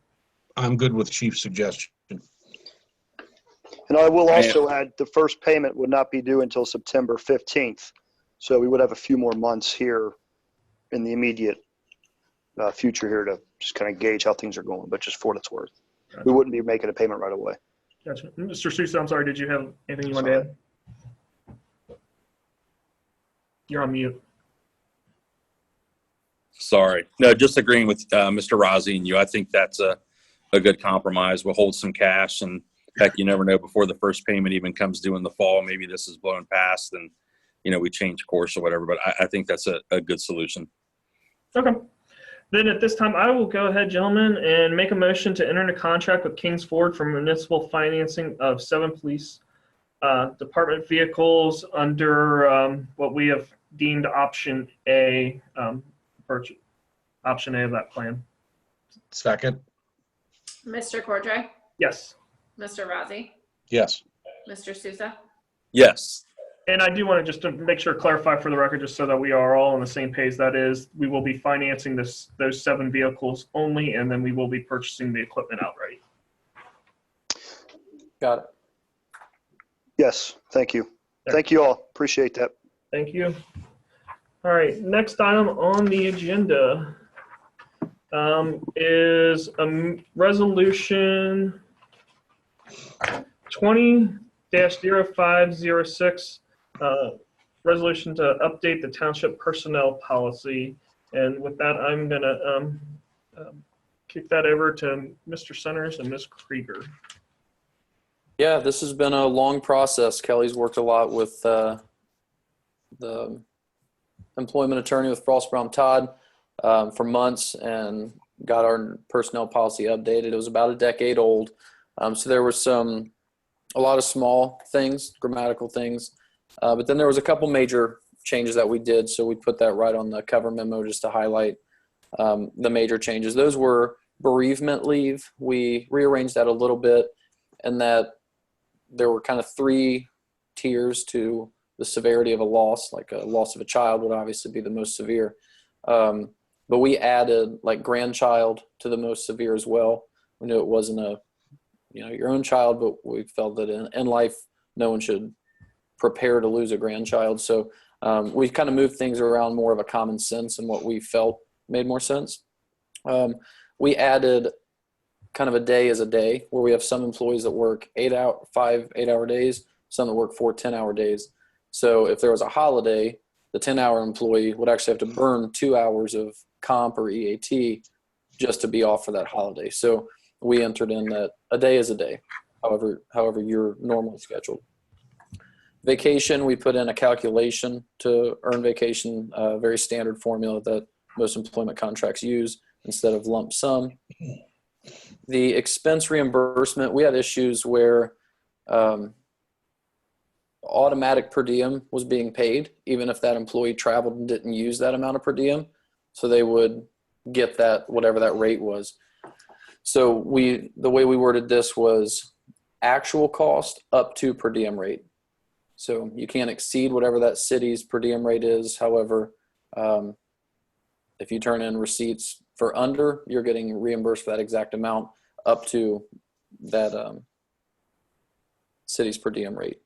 I'm good with Chief's suggestion. And I will also add the first payment would not be due until September 15th. So we would have a few more months here in the immediate future here to just kind of gauge how things are going, but just for what it's worth. Gotcha. We wouldn't be making a payment right away. Gotcha. Mr. Sousa, I'm sorry, did you have anything you wanted to add? You're on mute. Sorry. No, just agreeing with Mr. Rozzi and you. I think that's a good compromise. We'll hold some cash, and heck, you never know, before the first payment even comes due in the fall, maybe this is blown past and, you know, we change course or whatever, but I think that's a good solution. Okay. Then at this time, I will go ahead, gentlemen, and make a motion to enter into contract with Kings Ford for municipal financing of 7 police department vehicles under what we have deemed option A, purchase option A of that plan. Second. Mr. Cordray? Yes. Mr. Razi? Yes. Mr. Souza? Yes. And I do want to just to make sure, clarify for the record, just so that we are all on the same page, that is, we will be financing those 7 vehicles only, and then we will be purchasing the equipment outright. Got it. Yes, thank you. Thank you all. Appreciate that. Thank you. All right, next item on the agenda is a resolution 20-0506, resolution to update the township personnel policy. And with that, I'm gonna kick that over to Mr. Centers and Ms. Krieger. Yeah, this has been a long process. Kelly's worked a lot with the employment attorney with Frost Brown Todd for months and got our personnel policy updated. It was about a decade old. So there were a lot of small things, grammatical things, but then there was a couple major changes that we did. So we put that right on the cover memo just to highlight the major changes. Those were bereavement leave. We rearranged that a little bit, and that there were kind of 3 tiers to the severity of a loss. Like a loss of a child would obviously be the most severe. But we added like grandchild to the most severe as well. We knew it wasn't your own child, but we felt that in life, no one should prepare to lose a grandchild. So we kind of moved things around more of a common sense and what we felt made more sense. We added kind of a day as a day, where we have some employees that work 5 8-hour days, some that work 4 10-hour days. So if there was a holiday, the 10-hour employee would actually have to burn 2 hours of comp or EAT just to be off for that holiday. So we entered in that a day is a day, however you're normally scheduled. Vacation, we put in a calculation to earn vacation, a very standard formula that most employment contracts use instead of lump sum. The expense reimbursement, we had issues where automatic per diem was being paid, even if that employee traveled and didn't use that amount of per diem. So they would get that, whatever that rate was. So the way we worded this was actual cost up to per diem rate. So you can't exceed whatever that city's per diem rate is. However, if you turn in receipts for under, you're getting reimbursed for that exact amount up to that city's per diem rate.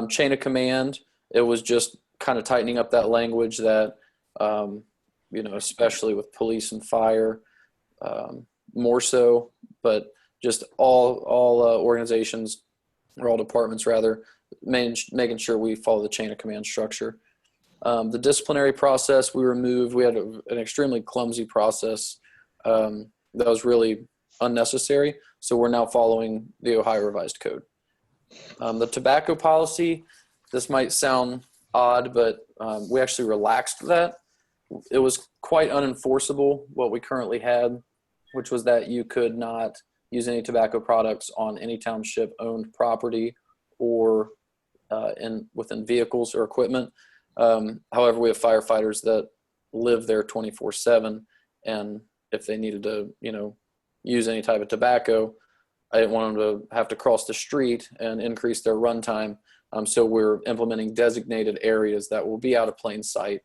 Chain of command, it was just kind of tightening up that language that, especially with police and fire, more so, but just all organizations, or all departments rather, making sure we follow the chain of command structure. The disciplinary process we removed. We had an extremely clumsy process that was really unnecessary. So we're now following the Ohio Revised Code. The tobacco policy, this might sound odd, but we actually relaxed that. It was quite unenforceable, what we currently had, which was that you could not use any tobacco products on any township owned property or within vehicles or equipment. However, we have firefighters that live there 24/7, and if they needed to, use any type of tobacco, I didn't want them to have to cross the street and increase their runtime. So we're implementing designated areas that will be out of plain sight.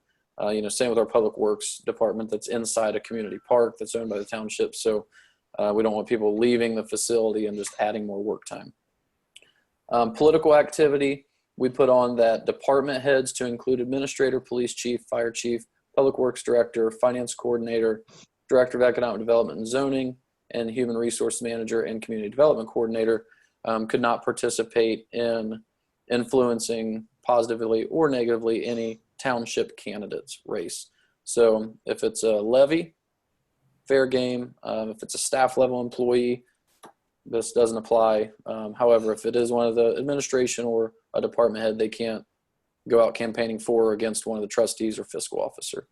Same with our public works department that's inside a community park that's owned by the township. So we don't want people leaving the facility and just adding more work time. Political activity, we put on that department heads to include administrator, police chief, fire chief, public works director, finance coordinator, director of economic development and zoning, and human resource manager and community development coordinator could not participate in influencing positively or negatively any township candidates race. So if it's a levy, fair game. If it's a staff level employee, this doesn't apply. However, if it is one of the administration or a department head, they can't go out campaigning for or against one of the trustees or fiscal officer.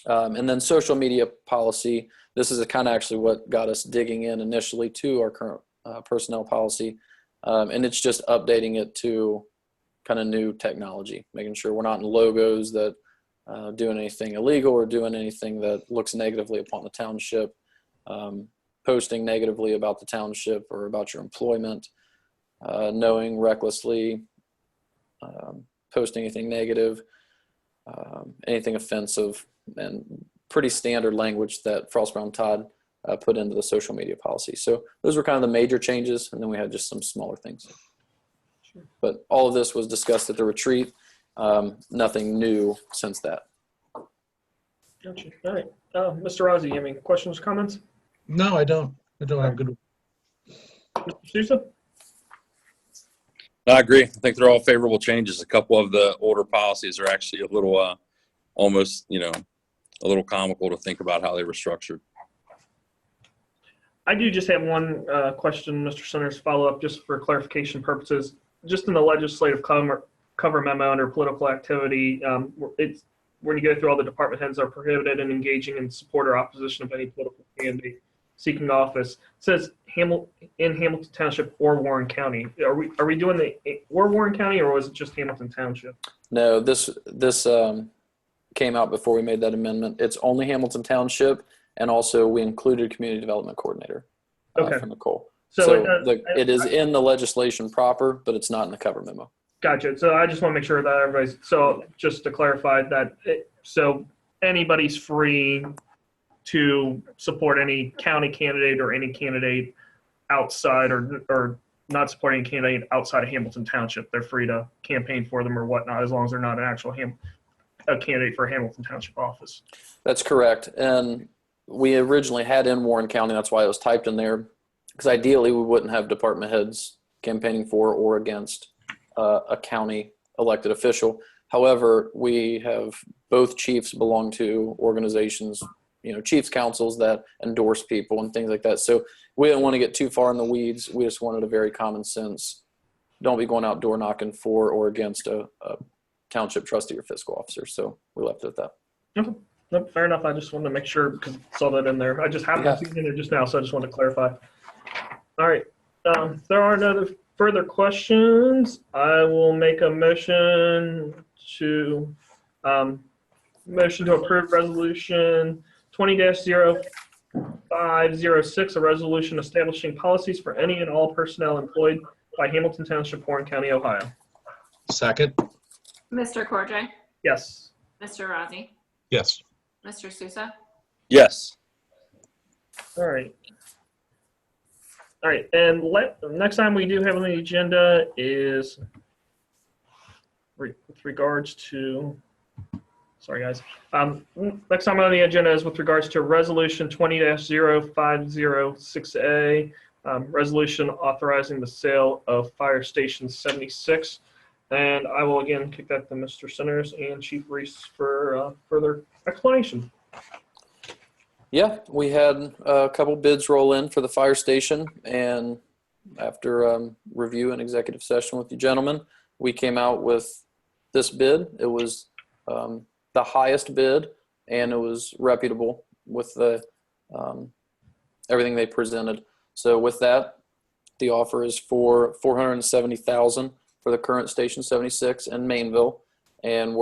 And then social media policy. This is kind of actually what got us digging in initially to our current personnel policy. And it's just updating it to kind of new technology, making sure we're not in logos that doing anything illegal or doing anything that looks negatively upon the township, posting negatively about the township or about your employment, knowing recklessly, posting anything negative, anything offensive, and pretty standard language that Frost Brown Todd put into the social media policy. So those were kind of the major changes, and then we had just some smaller things. Sure. But all of this was discussed at the retreat. Nothing new since that. Gotcha. All right. Mr. Rossi, you have any questions, comments? No, I don't. I don't have good. Mr. Sousa? I agree. I think they're all favorable changes. A couple of the older policies are actually a little, almost, a little comical to think about how they were structured. I do just have one question, Mr. Centers, follow up just for clarification purposes. Just in the legislative cover memo under political activity, it's when you go through all the department heads are prohibited in engaging in support or opposition of any political candidate seeking office. It says in Hamilton Township or Warren County. Are we doing or Warren County, or was it just Hamilton Township? No, this came out before we made that amendment. It's only Hamilton Township, and also we included community development coordinator for Nicole. So it is in the legislation proper, but it's not in the cover memo. Gotcha. So I just want to make sure that everybody's, so just to clarify that, so anybody's free to support any county candidate or any candidate outside or not supporting a candidate outside of Hamilton Township. They're free to campaign for them or whatnot, as long as they're not an actual a candidate for a Hamilton Township office. That's correct. And we originally had in Warren County, that's why it was typed in there, because ideally we wouldn't have department heads campaigning for or against a county elected official. However, we have both chiefs belong to organizations, chiefs councils that endorse people and things like that. So we didn't want to get too far in the weeds. We just wanted a very common sense. Don't be going out door knocking for or against a township trustee or fiscal officer. So we left it at that. Okay. Nope, fair enough. I just wanted to make sure because I saw that in there. I just happened to see it in there just now, so I just wanted to clarify. All right. If there are no further questions, I will make a motion to approve resolution 20-0506, a resolution establishing policies for any and all personnel employed by Hamilton Township, Warren County, Ohio. Second. Mr. Cordray? Yes. Mr. Rossi? Yes. Mr. Sousa? Yes. All right. All right, and next time we do have on the agenda is with regards to, sorry guys, next time on the agenda is with regards to resolution 20-0506A, resolution authorizing the sale of Fire Station 76. And I will again kick that to Mr. Centers and Chief Reese for further explanation. Yeah, we had a couple bids roll in for the fire station, and after review and executive session with you gentlemen, we came out with this bid. It was the highest bid, and it was reputable with the everything they presented. So with that, the offer is for $470,000 for the current Station 76 in Mainville, and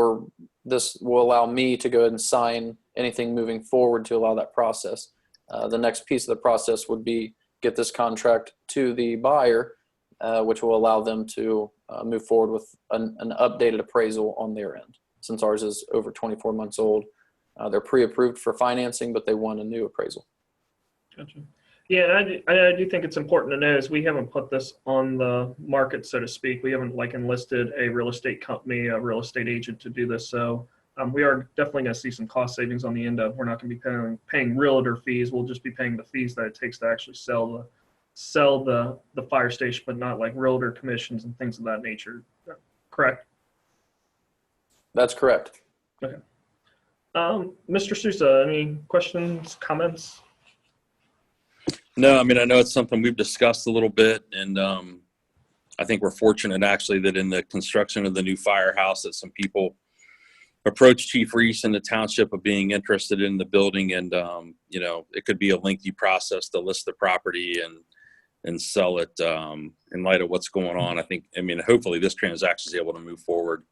this will allow me to go ahead and sign anything moving forward to allow that process. The next piece of the process would be get this contract to the buyer, which will allow them to move forward with an updated appraisal on their end. Since ours is over 24 months old, they're pre-approved for financing, but they want a new appraisal. Gotcha. Yeah, I do think it's important to know is we haven't put this on the market, so to speak. We haven't enlisted a real estate company, a real estate agent to do this. So we are definitely going to see some cost savings on the end of. We're not going to be paying realtor fees. We'll just be paying the fees that it takes to actually sell the fire station, but not like realtor commissions and things of that nature. Correct? That's correct. Okay. Mr. Sousa, any questions, comments? No, I mean, I know it's something we've discussed a little bit, and I think we're fortunate actually that in the construction of the new firehouse that some people approached Chief Reese in the township of being interested in the building, and it could be a lengthy process to list the property, and and sell it in light of what's going on. I mean, hopefully this transaction is able to move forward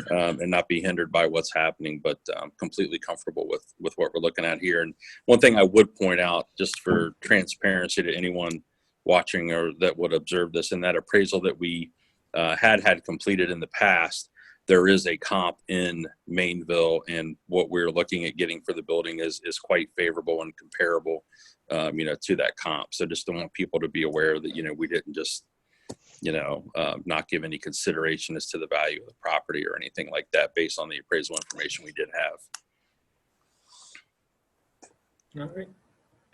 and not be hindered by what's happening, but I'm completely comfortable with what we're looking at here. And one thing I would point out, just for transparency to anyone watching or that would observe this, in that appraisal that we had completed in the past, there is a comp in Mainville, and what we're looking at getting for the building is quite favorable and comparable, to that comp. So just don't want people to be aware that, we didn't just, not give any consideration as to the value of the property or anything like that based on the appraisal information we did have. All right.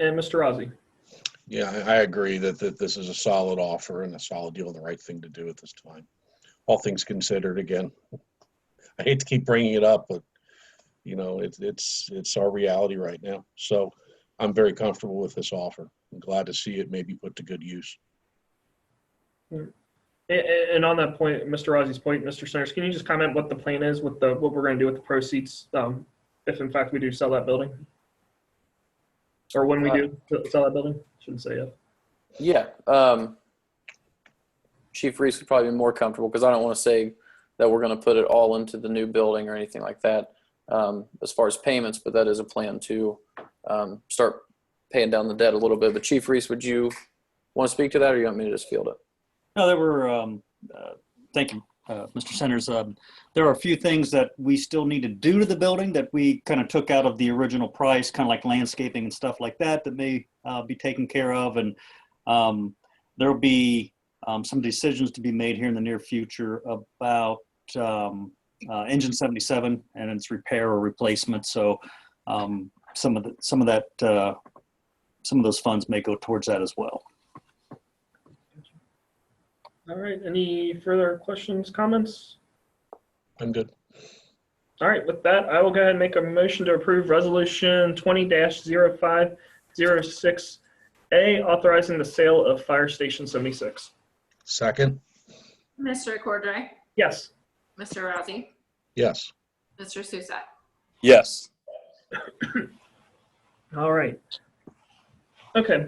And Mr. Rossi? Yeah, I agree that this is a solid offer and a solid deal and the right thing to do at this time. All things considered, again, I hate to keep bringing it up, but it's our reality right now. So I'm very comfortable with this offer. I'm glad to see it maybe put to good use. And on that point, Mr. Rossi's point, Mr. Centers, can you just comment what the plan is with what we're going to do with the proceeds, if in fact we do sell that building, or when we do sell that building? Shouldn't say it. Yeah. Chief Reese would probably be more comfortable, because I don't want to say that we're going to put it all into the new building or anything like that as far as payments, but that is a plan to start paying down the debt a little bit. But Chief Reese, would you want to speak to that, or you want me to just field it? No, there were, thank you, Mr. Centers. There are a few things that we still need to do to the building that we kind of took out of the original price, kind of like landscaping and stuff like that may be taken care of. And there will be some decisions to be made here in the near future about engine 77 and its repair or replacement. So some of those funds may go towards that as well. All right. Any further questions, comments? I'm good. All right. With that, I will go ahead and make a motion to approve Resolution 20-0506A, authorizing the sale of Fire Station 76. Second? Mr. Cordray? Yes. Mr. Rossi? Yes. Mr. Sousa? Yes. All right. Okay.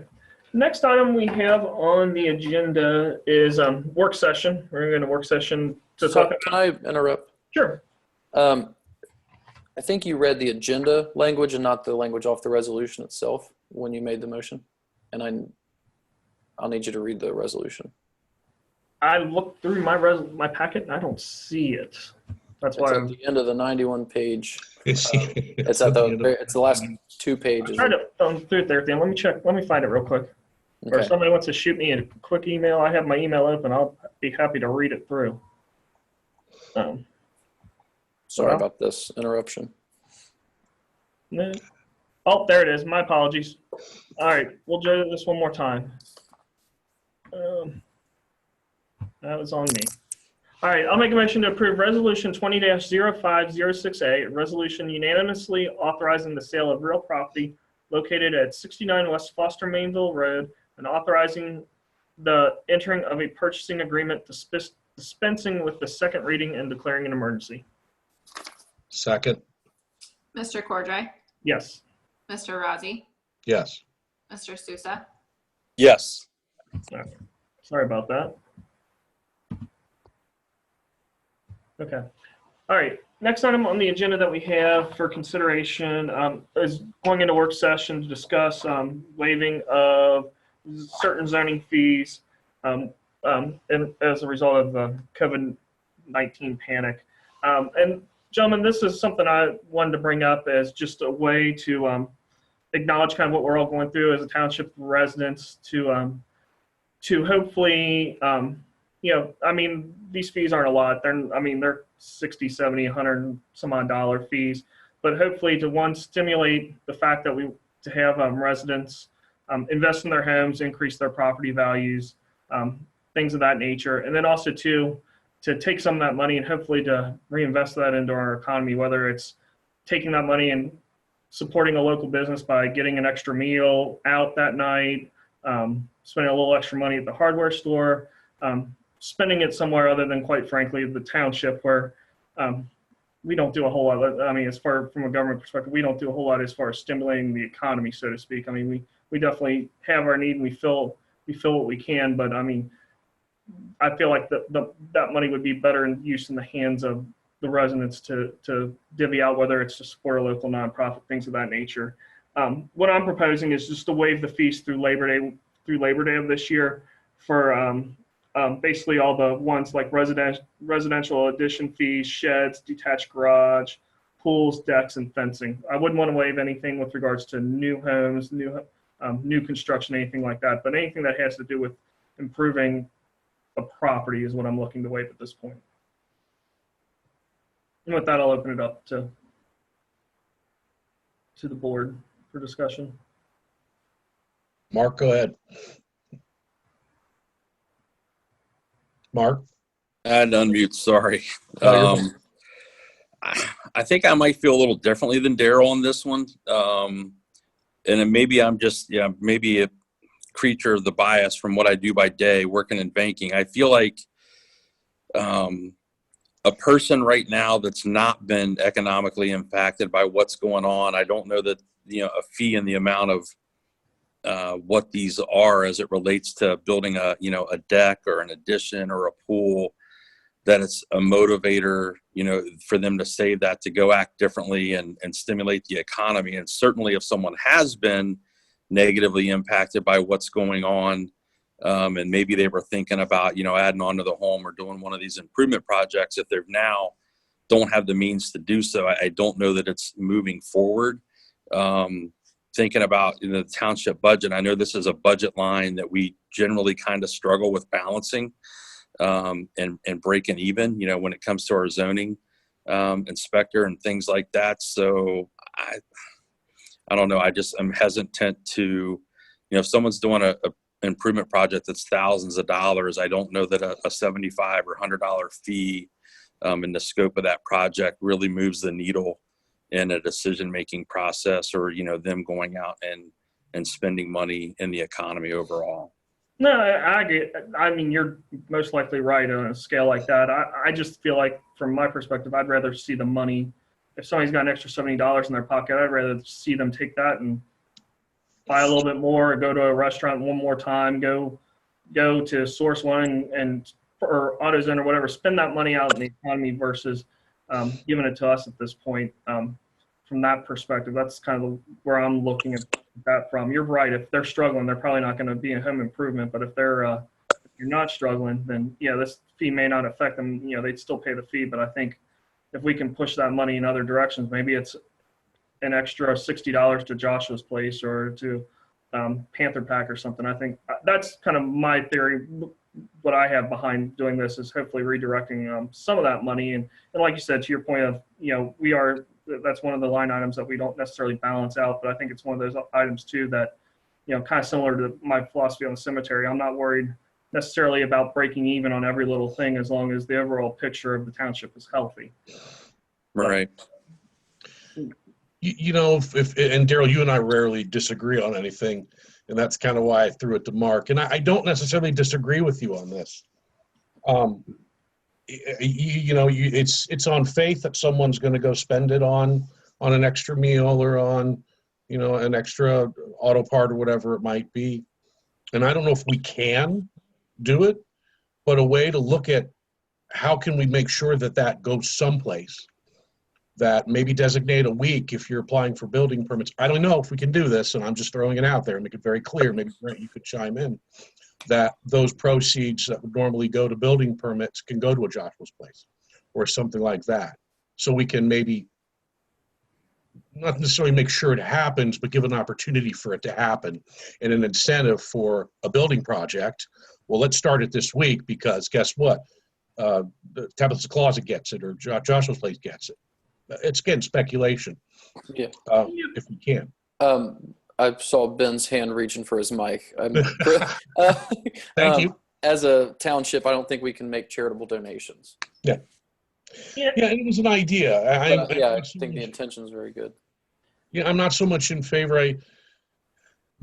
Next item we have on the agenda is work session. We're going to work session to So, talk. can I interrupt? Sure. I think you read the agenda language and not the language off the resolution itself when you made the motion. And I'll need you to read the resolution. I looked through my packet and I don't see it. That's It's why at the end of the 91 page. It's It's at it's the last 2 pages. I tried to thumb through it there, Dan. Let me check. Let me find it real quick. Or if Okay. somebody wants to shoot me a quick email, I have my email open. I'll be happy to read it through. Sorry about this interruption. No. Oh, there it is. My apologies. All right, we'll do this one more time. That was on me. All right, I'll make a motion to approve Resolution 20-0506A, a resolution unanimously authorizing the sale of real property located at 69 West Foster Mainville Road and authorizing the entering of a purchasing agreement dispensing with the second reading and declaring an emergency. Second? Mr. Cordray? Yes. Mr. Rossi? Yes. Mr. Sousa? Yes. Sorry about that. Okay. All right. Next item on the agenda that we have for consideration is going into work session to discuss waiving of certain zoning fees and as a result of the COVID-19 panic. And gentlemen, this is something I wanted to bring up as just a way to acknowledge kind of what we're all going through as a township residents to hopefully, I mean, these fees aren't a lot. They're 60, 70, 100 some odd dollar fees, but hopefully to stimulate the fact that to have residents invest in their homes, increase their property values, things of that nature. And then also to take some of that money and hopefully to reinvest that into our economy, whether it's taking that money and supporting a local business by getting an extra meal out that night, spending a little extra money at the hardware store, spending it somewhere other than, quite frankly, the township, where we don't do a whole lot. I mean, as far from a government perspective, we don't do a whole lot as far as stimulating the economy, so to speak. I mean, we definitely have our need, and we feel we fill what we can. But I mean, I feel like that money would be better in use in the hands of the residents to divvy out, whether it's to support a local nonprofit, things of that nature. What I'm proposing is just to waive the fees through Labor Day of this year for basically all the ones like residential addition fees, sheds, detached garage, pools, decks, and fencing. I wouldn't want to waive anything with regards to new homes, new construction, anything like that. But anything that has to do with improving a property is what I'm looking to waive at this point. And with that, I'll open it up to the board for discussion. Mark, go ahead. Mark? I had to unmute, sorry. Oh, you're I think I might feel a little differently than Daryl on this one. And then maybe I'm just, maybe a creature of the bias from what I do by day working in banking. I feel like a person right now that's not been economically impacted by what's going on, I don't know that, a fee in the amount of what these are as it relates to building a deck or an addition or a pool, that it's a motivator, for them to save that to go act differently and stimulate the economy. And certainly if someone has been negatively impacted by what's going on, and maybe they were thinking about, adding on to the home or doing one of these improvement projects, if they're now don't have the means to do so, I don't know that it's moving forward. Thinking about the township budget, I know this is a budget line that we generally kind of struggle with balancing and breaking even, when it comes to our zoning inspector and things like that. So I don't know. I'm hesitant to, if someone's doing a improvement project that's thousands of dollars, I don't know that a $75 or $100 fee in the scope of that project really moves the needle in a decision-making process, or, them going out and spending money in the economy overall. No, I mean, you're most likely right on a scale like that. I just feel like, from my perspective, I'd rather see the money. If somebody's got an extra $70 in their pocket, I'd rather see them take that and buy a little bit more, or go to a restaurant one more time, go to Source One or AutoZone or whatever, spend that money out in the economy versus giving it to us at this point. From that perspective, that's kind of where I'm looking at that from. You're right. If they're struggling, they're probably not going to be a home improvement. But if you're not struggling, then this fee may not affect them. They'd still pay the fee. But I think if we can push that money in other directions, maybe it's an extra $60 to Joshua's place or to Panther Pack or something. I think that's kind of my theory. What I have behind doing this is hopefully redirecting some of that money. And like you said, to your point of, that's one of the line items that we don't necessarily balance out, but I think it's one of those items too that, kind of similar to my philosophy on the cemetery. I'm not worried necessarily about breaking even on every little thing as long as the overall picture of the township is healthy. Right. If and Daryl, you and I rarely disagree on anything, and that's kind of why I threw it to Mark. And I don't necessarily disagree with you on this. It's on faith that someone's going to go spend it on an extra meal or on, an extra auto part or whatever it might be. And I don't know if we can do it, but a way to look at how can we make sure that goes someplace, that maybe designate a week if you're applying for building permits. I don't know if we can do this, and I'm just throwing it out there and make it very clear. Maybe Brent, you could chime in, that those proceeds that would normally go to building permits can go to a Joshua's place or something like that. So we can maybe not necessarily make sure it happens, but give an opportunity for it to happen and an incentive for a building project. Well, let's start it this week because guess what? The Tabitha's Closet gets it, or Joshua's place gets it. It's again speculation. Yeah. If we can. I saw Ben's hand reaching for his mic. Thank you. As a township, I don't think we can make charitable donations. Yeah, it was an idea. I think the intention is very good. Yeah, I'm not so much in favor.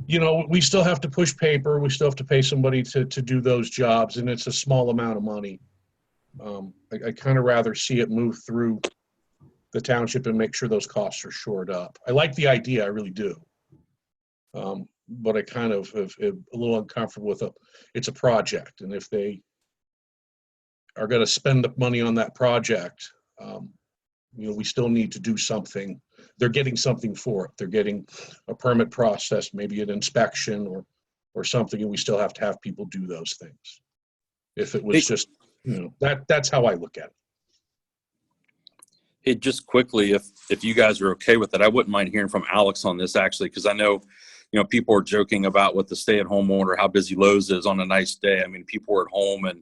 We still have to push paper. We still have to pay somebody to do those jobs, and it's a small amount of money. I kind of rather see it move through the township and make sure those costs are shored up. I like the idea, I really do. but I kind of am a little uncomfortable with it's a project. And if they are going to spend the money on that project, we still need to do something. They're getting something for it. They're getting a permit process, maybe an inspection or something, and we still have to have people do those things. If it was just, that's how I look at it. Hey, just quickly, if you guys are okay with it, I wouldn't mind hearing from Alex on this actually, because I know, people are joking about what the stay-at-home order, how busy Lowe's is on a nice day. I mean, people are at home, and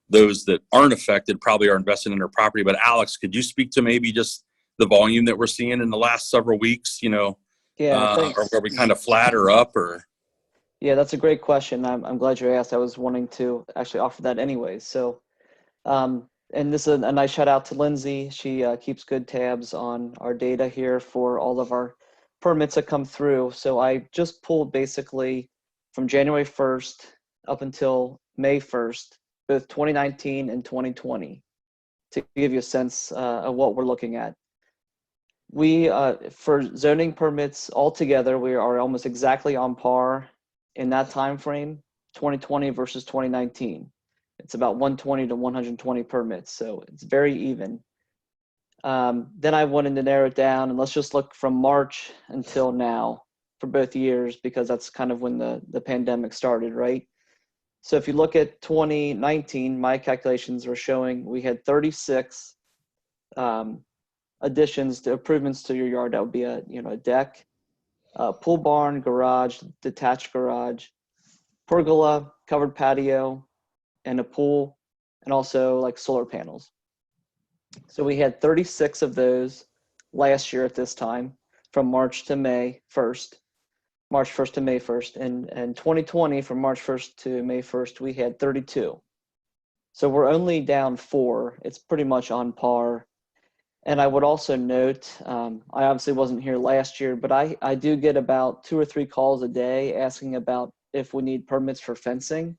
those that aren't affected probably are investing in their property. But Alex, could you speak to maybe just the volume that we're seeing in the last several weeks? Yeah, thanks. Or are we kind of flat or up or? Yeah, that's a great question. I'm glad you asked. I was wanting to actually offer that anyways. So, and this is a nice shout out to Lindsay. She keeps good tabs on our data here for all of our permits that come through. So I just pulled basically from January 1st up until May 1st, both 2019 and 2020, to give you a sense of what we're looking at. We, for zoning permits altogether, we are almost exactly on par in that time frame, 2020 versus 2019. It's about 120 to 120 permits, so it's very even. Then I wanted to narrow it down, and let's just look from March until now for both years, because that's kind of when the pandemic started, right? So if you look at 2019, my calculations are showing we had 36 additions to improvements to your yard. That would be a deck, pool barn, garage, detached garage, pergola, covered patio, and a pool, and also like solar panels. So we had 36 of those last year at this time, from March to May 1st, March 1st to May 1st. And 2020, from March 1st to May 1st, we had 32. So we're only down 4. It's pretty much on par. And I would also note, I obviously wasn't here last year, but I do get about 2 or 3 calls a day asking about if we need permits for fencing.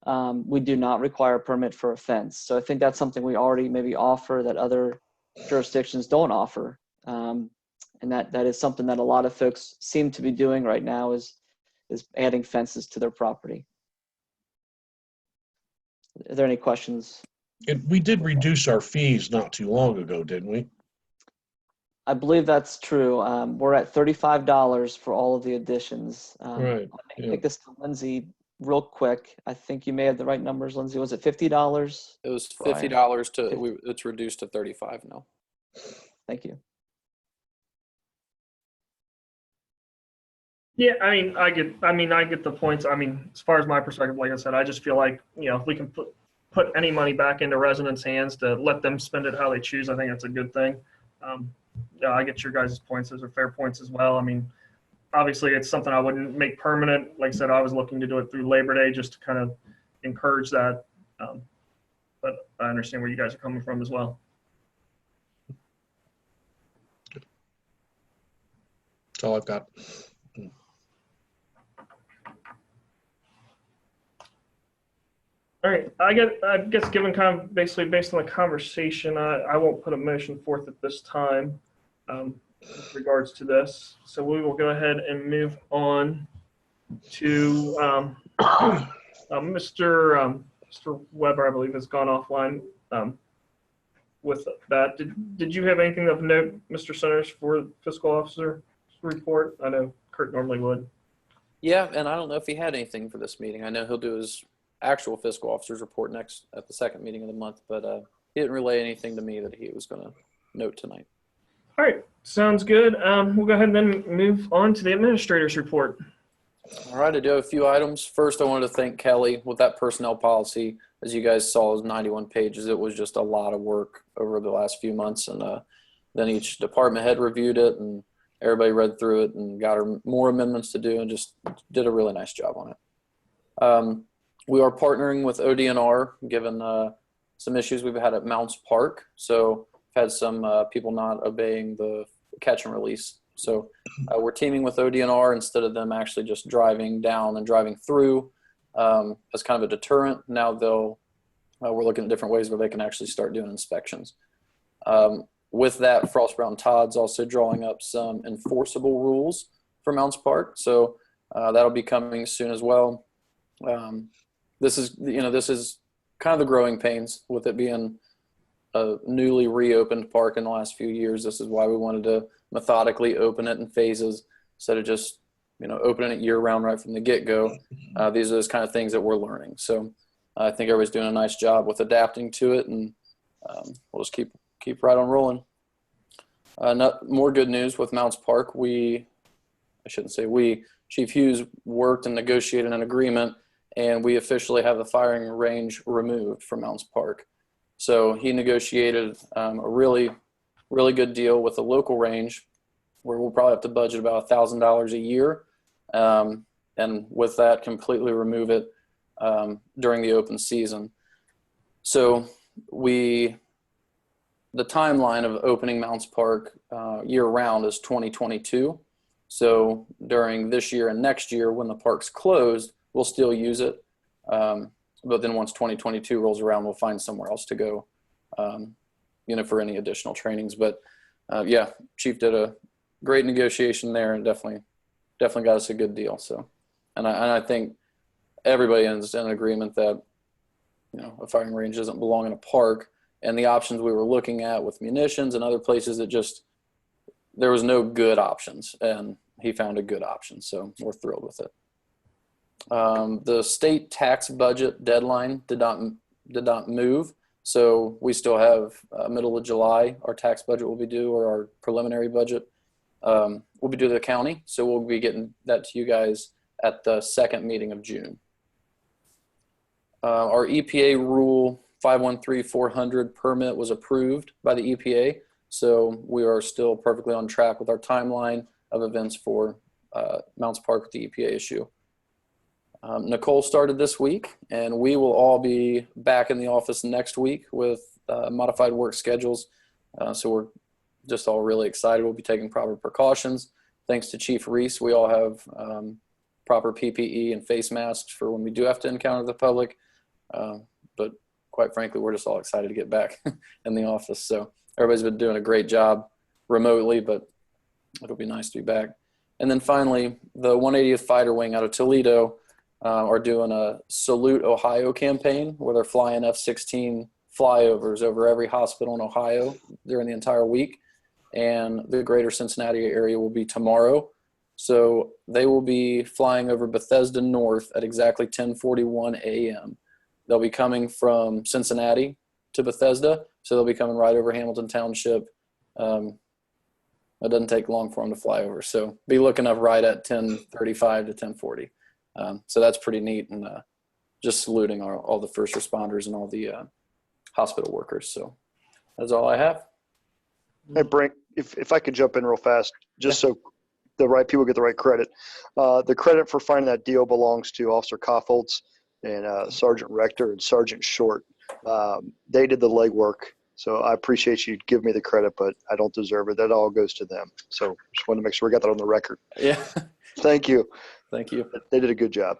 We do not require a permit for a fence. So I think that's something we already maybe offer that other jurisdictions don't offer. And that is something that a lot of folks seem to be doing right now is adding fences to their property. Are there any questions? And we did reduce our fees not too long ago, didn't we? I believe that's true. We're at $35 for all of the additions. Right. I'll take this to Lindsay real quick. I think you may have the right numbers, Lindsay. Was it $50? It was $50 it's reduced to $35 now. Thank you. Yeah, I get the points. As far as my perspective, like I said, I just feel like, if we can put any money back into residents' hands to let them spend it how they choose, I think that's a good thing. Yeah, I get your guys' points. Those are fair points as well. Obviously it's something I wouldn't make permanent. Like I said, I was looking to do it through Labor Day just to kind of encourage that. But I understand where you guys are coming from as well. That's all I've got. All right, I guess given kind of basically based on the conversation, I won't put a motion forth at this time with regards to this. So we will go ahead and move on to Mr. Weber, I believe, has gone offline with that. Did you have anything of note, Mr. Centers, for fiscal officer report? I know Kurt normally would. Yeah, and I don't know if he had anything for this meeting. I know he'll do his actual fiscal officer's report next at the second meeting of the month, but he didn't relay anything to me that he was going to note tonight. All right, sounds good. We'll go ahead and then move on to the administrator's report. All right, I do have a few items. First, I wanted to thank Kelly with that personnel policy. As you guys saw, it was 91 pages. It was just a lot of work over the last few months, and then each department head reviewed it, and everybody read through it and got more amendments to do, and just did a really nice job on it. We are partnering with ODNR, given some issues we've had at Mounts Park. So we've had some people not obeying the catch and release. So we're teaming with ODNR instead of them actually just driving down and driving through as kind of a deterrent. Now we're looking at different ways where they can actually start doing inspections. With that, Frost Brown Todd's also drawing up some enforceable rules for Mounts Park. So That'll be coming soon as well. This is kind of the growing pains with it being a newly reopened park in the last few years. This is why we wanted to methodically open it in phases instead of just, opening it year round right from the get-go. These are those kind of things that we're learning. So I think everybody's doing a nice job with adapting to it, and we'll just keep right on rolling. More good news with Mounts Park. Chief Hughes worked and negotiated an agreement, and we officially have the firing range removed from Mounts Park. So he negotiated a really, really good deal with the local range, where we'll probably have to budget about $1,000 a year, and with that, completely remove it during the open season. So the timeline of opening Mounts Park year round is 2022. So during this year and next year, when the park's closed, we'll still use it. But then once 2022 rolls around, we'll find somewhere else to go, for any additional trainings. But Chief did a great negotiation there, and definitely got us a good deal. So, and I think everybody is in agreement that, a firing range doesn't belong in a park. And the options we were looking at with munitions and other places, there was no good options, and he found a good option. So we're thrilled with it. The state tax budget deadline did not move. So we still have middle of July, our tax budget will be due, or our preliminary budget will be due to the county. So we'll be getting that to you guys at the second meeting of June. Our EPA rule 513-400 permit was approved by the EPA. So we are still perfectly on track with our timeline of events for Mounts Park with the EPA issue. Nicole started this week, and we will all be back in the office next week with modified work schedules. So we're just all really excited. We'll be taking proper precautions. Thanks to Chief Reese, we all have proper PPE and face masks for when we do have to encounter the public. But quite frankly, we're just all excited to get back in the office. So everybody's been doing a great job remotely, but it'll be nice to be back. And then finally, the 180th Fighter Wing out of Toledo are doing a Salute Ohio campaign, where they're flying F-16 flyovers over every hospital in Ohio during the entire week. And the greater Cincinnati area will be tomorrow. So they will be flying over Bethesda North at exactly 10:41 a.m. They'll be coming from Cincinnati to Bethesda. So they'll be coming right over Hamilton Township. It doesn't take long for them to fly over. So be looking up right at 10:35 to 10:40. So that's pretty neat, and just saluting all the first responders and all the hospital workers. So that's all I have. Hey, Brink, if I could jump in real fast, just so the right people get the right credit. The credit for finding that deal belongs to Officer Koffoltz and Sergeant Rector and Sergeant Short. They did the legwork. So I appreciate you giving me the credit, but I don't deserve it. That all goes to them. So just wanted to make sure we got that on the record. Yeah. Thank you. Thank you. They did a good job.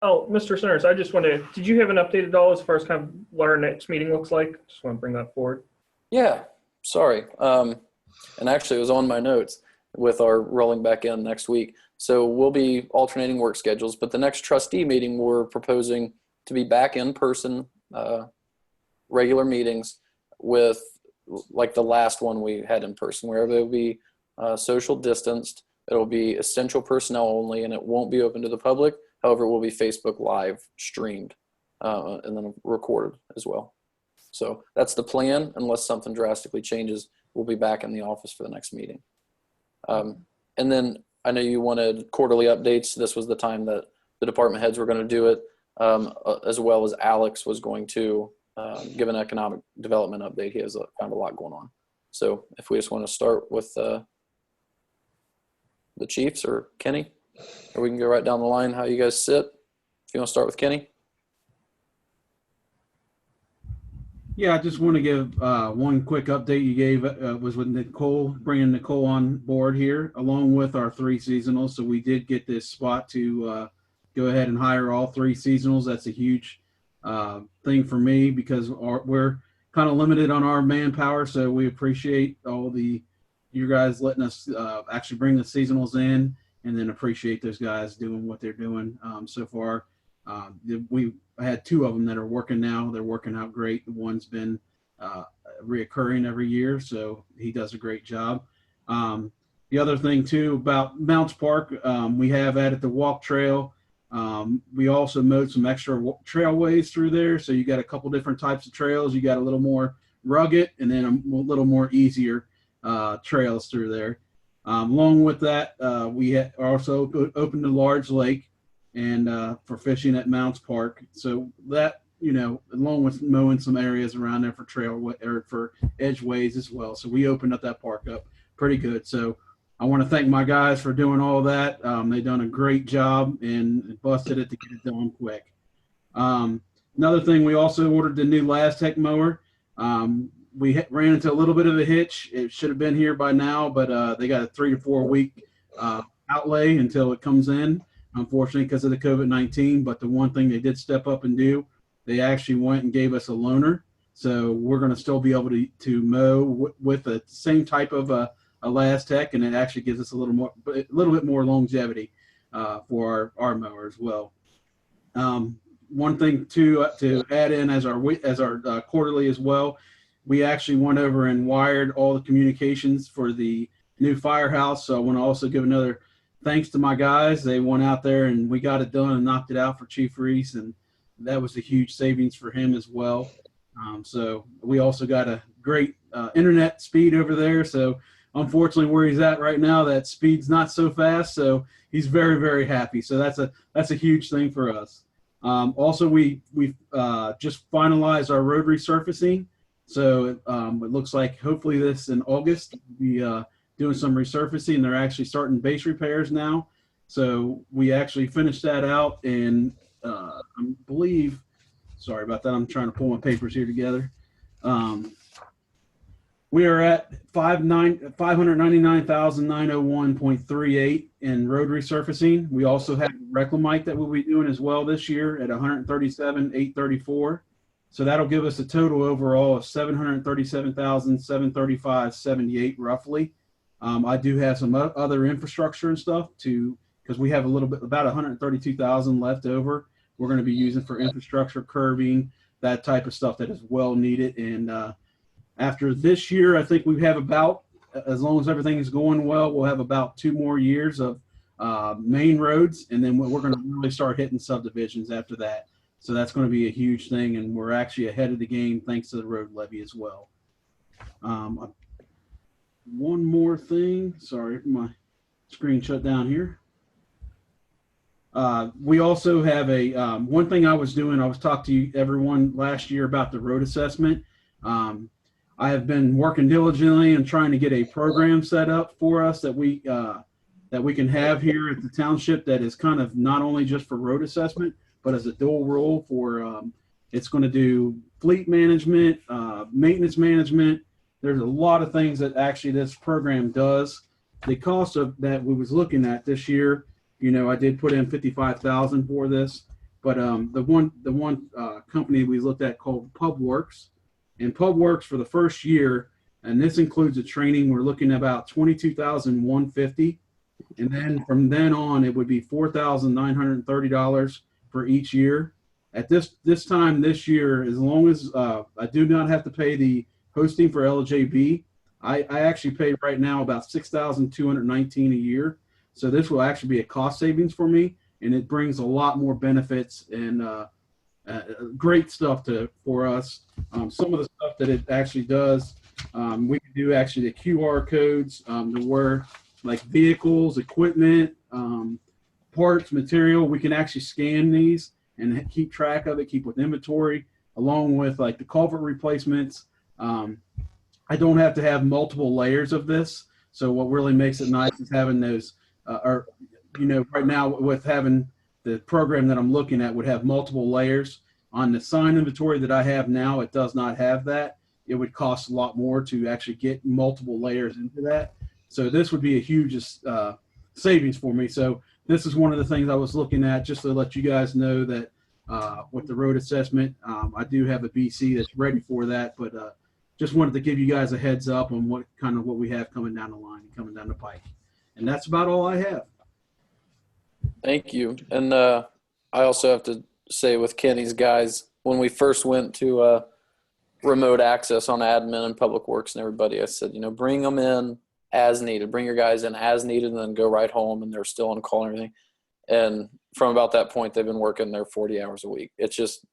Oh, Mr. Centers, I just wanted did you have an update at all as far as kind of what our next meeting looks like? Just want to bring that forward. Yeah, sorry. And actually it was on my notes with our rolling back in next week. So we'll be alternating work schedules, but the next trustee meeting, we're proposing to be back in person, regular meetings with like the last one we had in person, where they'll be social distanced. It'll be essential personnel only, and it won't be open to the public. However, it will be Facebook Live streamed and then recorded as well. So that's the plan. Unless something drastically changes, we'll be back in the office for the next meeting. And then I know you wanted quarterly updates. This was the time that the department heads were going to do it, as well as Alex was going to give an economic development update. He has kind of a lot going on. So if we just want to start with the Chiefs or Kenny, or we can go right down the line how you guys sit. If you want to start with Kenny. Yeah, I just want to give one quick update you gave was with Nicole, bringing Nicole on board here, along with our 3 seasonals. So we did get this spot to go ahead and hire all 3 seasonals. That's a huge thing for me because we're kind of limited on our manpower. So we appreciate all the you guys letting us actually bring the seasonals in, and then appreciate those guys doing what they're doing so far. We had two of them that are working now. They're working out great. The one's been reoccurring every year, so he does a great job. The other thing too about Mounts Park, we have added the walk trail. We also mowed some extra trailways through there, so you got a couple different types of trails. You got a little more rugged and then a little more easier trails through there. Along with that, we also opened a large lake and for fishing at Mounts Park. So that, along with mowing some areas around there for or for edgeways as well. So we opened up that park up pretty good. So I want to thank my guys for doing all that. They've done a great job and busted it to get it done quick. Another thing, we also ordered the new Lastec mower. We ran into a little bit of a hitch. It should have been here by now, but they got a 3 to 4 week outlay until it comes in, unfortunately, because of the COVID-19. But the one thing they did step up and do, they actually went and gave us a loaner. So we're going to still be able to mow with the same type of a Lastec, and it actually gives us a little bit more longevity for our mower as well. One thing to add in as our quarterly as well, we actually went over and wired all the communications for the new firehouse. So I want to also give another thanks to my guys. They went out there and we got it done and knocked it out for Chief Reese, and that was a huge savings for him as well. So we also got a great internet speed over there. So unfortunately, where he's at right now, that speed's not so fast. So he's very, very happy. So that's a huge thing for us. Also, we just finalized our road resurfacing. So it looks like hopefully this in August, we'll be doing some resurfacing. They're actually starting base repairs now. So we actually finished that out, and I believe, sorry about that, I'm trying to pull my papers here together. We are at 599,901.38 in road resurfacing. We also have reclamite that we'll be doing as well this year at 137,834. So that'll give us a total overall of 737,735.78 roughly. I do have some other infrastructure and stuff because we have about 132,000 left over. We're going to be using for infrastructure, curbing, that type of stuff that is well needed. And after this year, I think we have about, as long as everything is going well, we'll have about 2 more years of main roads, and then we're going to really start hitting subdivisions after that. So that's going to be a huge thing, and we're actually ahead of the game thanks to the road levy as well. One more thing. Sorry, my screen shut down here. We also have one thing I was doing. I was talking to everyone last year about the road assessment. I have been working diligently and trying to get a program set up for us that we can have here at the township that is kind of not only just for road assessment, but as a dual role for it's going to do fleet management, maintenance management. There's a lot of things that actually this program does. The cost of that we was looking at this year, I did put in $55,000 for this, but the one company we looked at called PubWorks, and PubWorks for the first year, and this includes a training, we're looking at about $22,150, and then from then on it would be $4,930 for each year. At this time this year, as long as I do not have to pay the hosting for LJB, I actually pay right now about $6,219 a year. So this will actually be a cost savings for me, and it brings a lot more benefits and great stuff for us. Some of the stuff that it actually does, we can do actually the QR codes to where like vehicles, equipment, parts, material. We can actually scan these and keep track of it, keep with inventory, along with like the culvert replacements. I don't have to have multiple layers of this. So what really makes it nice is having those, right now with having the program that I'm looking at would have multiple layers. On the sign inventory that I have now, it does not have that. It would cost a lot more to actually get multiple layers into that. So this would be a huge savings for me. So this is one of the things I was looking at, just to let you guys know that with the road assessment, I do have a BC that's ready for that, but just wanted to give you guys a heads up on what we have coming down the line, coming down the pike. And that's about all I have. Thank you. And I also have to say with Kenny's guys, when we first went to remote access on admin and public works and everybody, I said, bring them in as needed. Bring your guys in as needed and then go right home, and they're still on call and everything. And from about that point, they've been working their 40 hours a week. It's just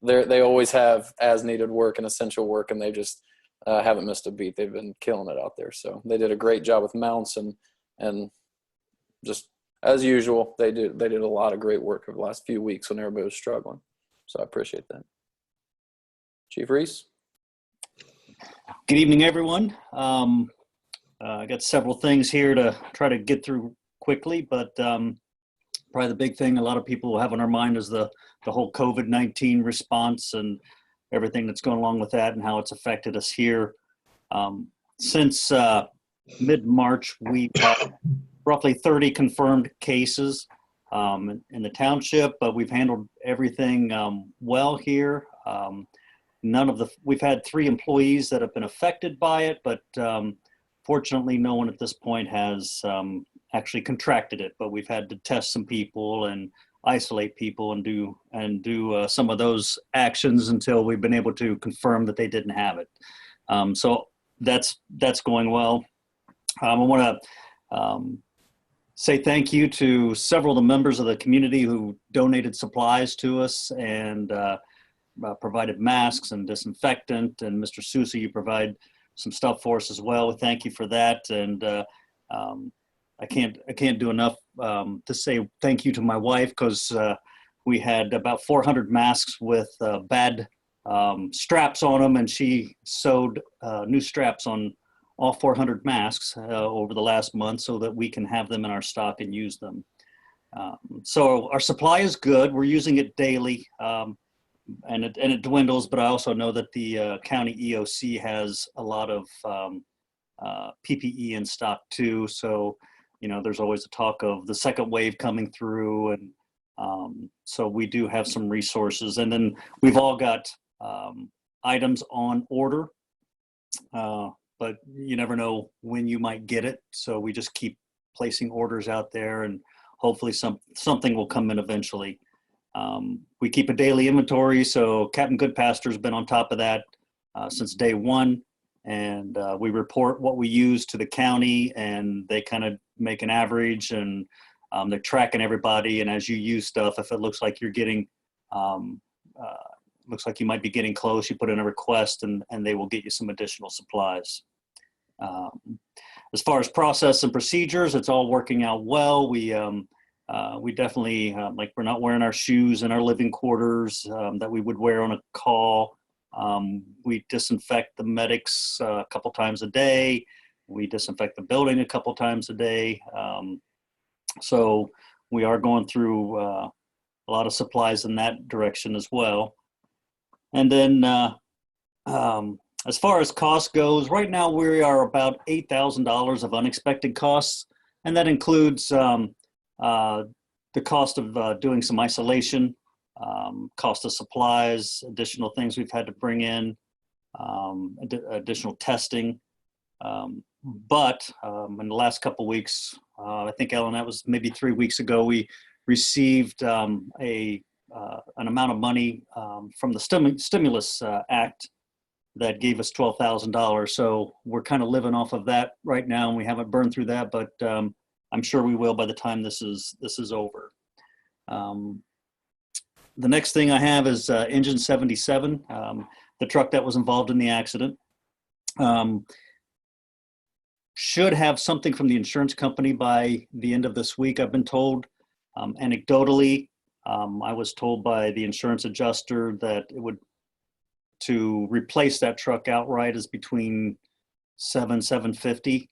they always have as needed work and essential work, and they just haven't missed a beat. They've been killing it out there. So they did a great job with mounts and just as usual, they did a lot of great work over the last few weeks when everybody was struggling. So I appreciate that. Chief Reese. Good evening, everyone. I got several things here to try to get through quickly, but probably the big thing a lot of people will have on our mind is the whole COVID-19 response and everything that's going along with that and how it's affected us here. Since mid-March, we've had roughly 30 confirmed cases in the township, but we've handled everything well here. We've had 3 employees that have been affected by it, but fortunately no one at this point has actually contracted it, but we've had to test some people and isolate people and do some of those actions until we've been able to confirm that they didn't have it. So that's going well. I want to say thank you to several of the members of the community who donated supplies to us and provided masks and disinfectant. And Mr. Sousa, you provide some stuff for us as well. Thank you for that. And I can't do enough to say thank you to my wife, because we had about 400 masks with bad straps on them, and she sewed new straps on all 400 masks over the last month so that we can have them in our stock and use them. So our supply is good. We're using it daily, and it dwindles, but I also know that the county EOC has a lot of PPE in stock too. So, there's always a talk of the second wave coming through, and so we do have some resources. And then we've all got items on order, but you never know when you might get it. So we just keep placing orders out there, and hopefully something will come in eventually. We keep a daily inventory, so Captain Goodpaster's been on top of that since day one, and we report what we use to the county, and they kind of make an average, and they're tracking everybody. And as you use stuff, if it looks like you're getting, looks like you might be getting close, you put in a request, and they will get you some additional supplies. As far as process and procedures, it's all working out well. We definitely, like, we're not wearing our shoes in our living quarters that we would wear on a call. We disinfect the medics a couple times a day. We disinfect the building a couple times a day. So we are going through a lot of supplies in that direction as well. And then as far as cost goes, right now we are about $8,000 of unexpected costs, and that includes the cost of doing some isolation, cost of supplies, additional things we've had to bring in, additional testing. But in the last couple of weeks, I think, Ellen, that was maybe 3 weeks ago, we received an amount of money from the Stimulus Act that gave us $12,000. So we're kind of living off of that right now, and we haven't burned through that, but I'm sure we will by the time this is over. The next thing I have is Engine 77, the truck that was involved in the accident. Should have something from the insurance company by the end of this week, I've been told. Anecdotally, I was told by the insurance adjuster that it would, to replace that truck outright, is between $750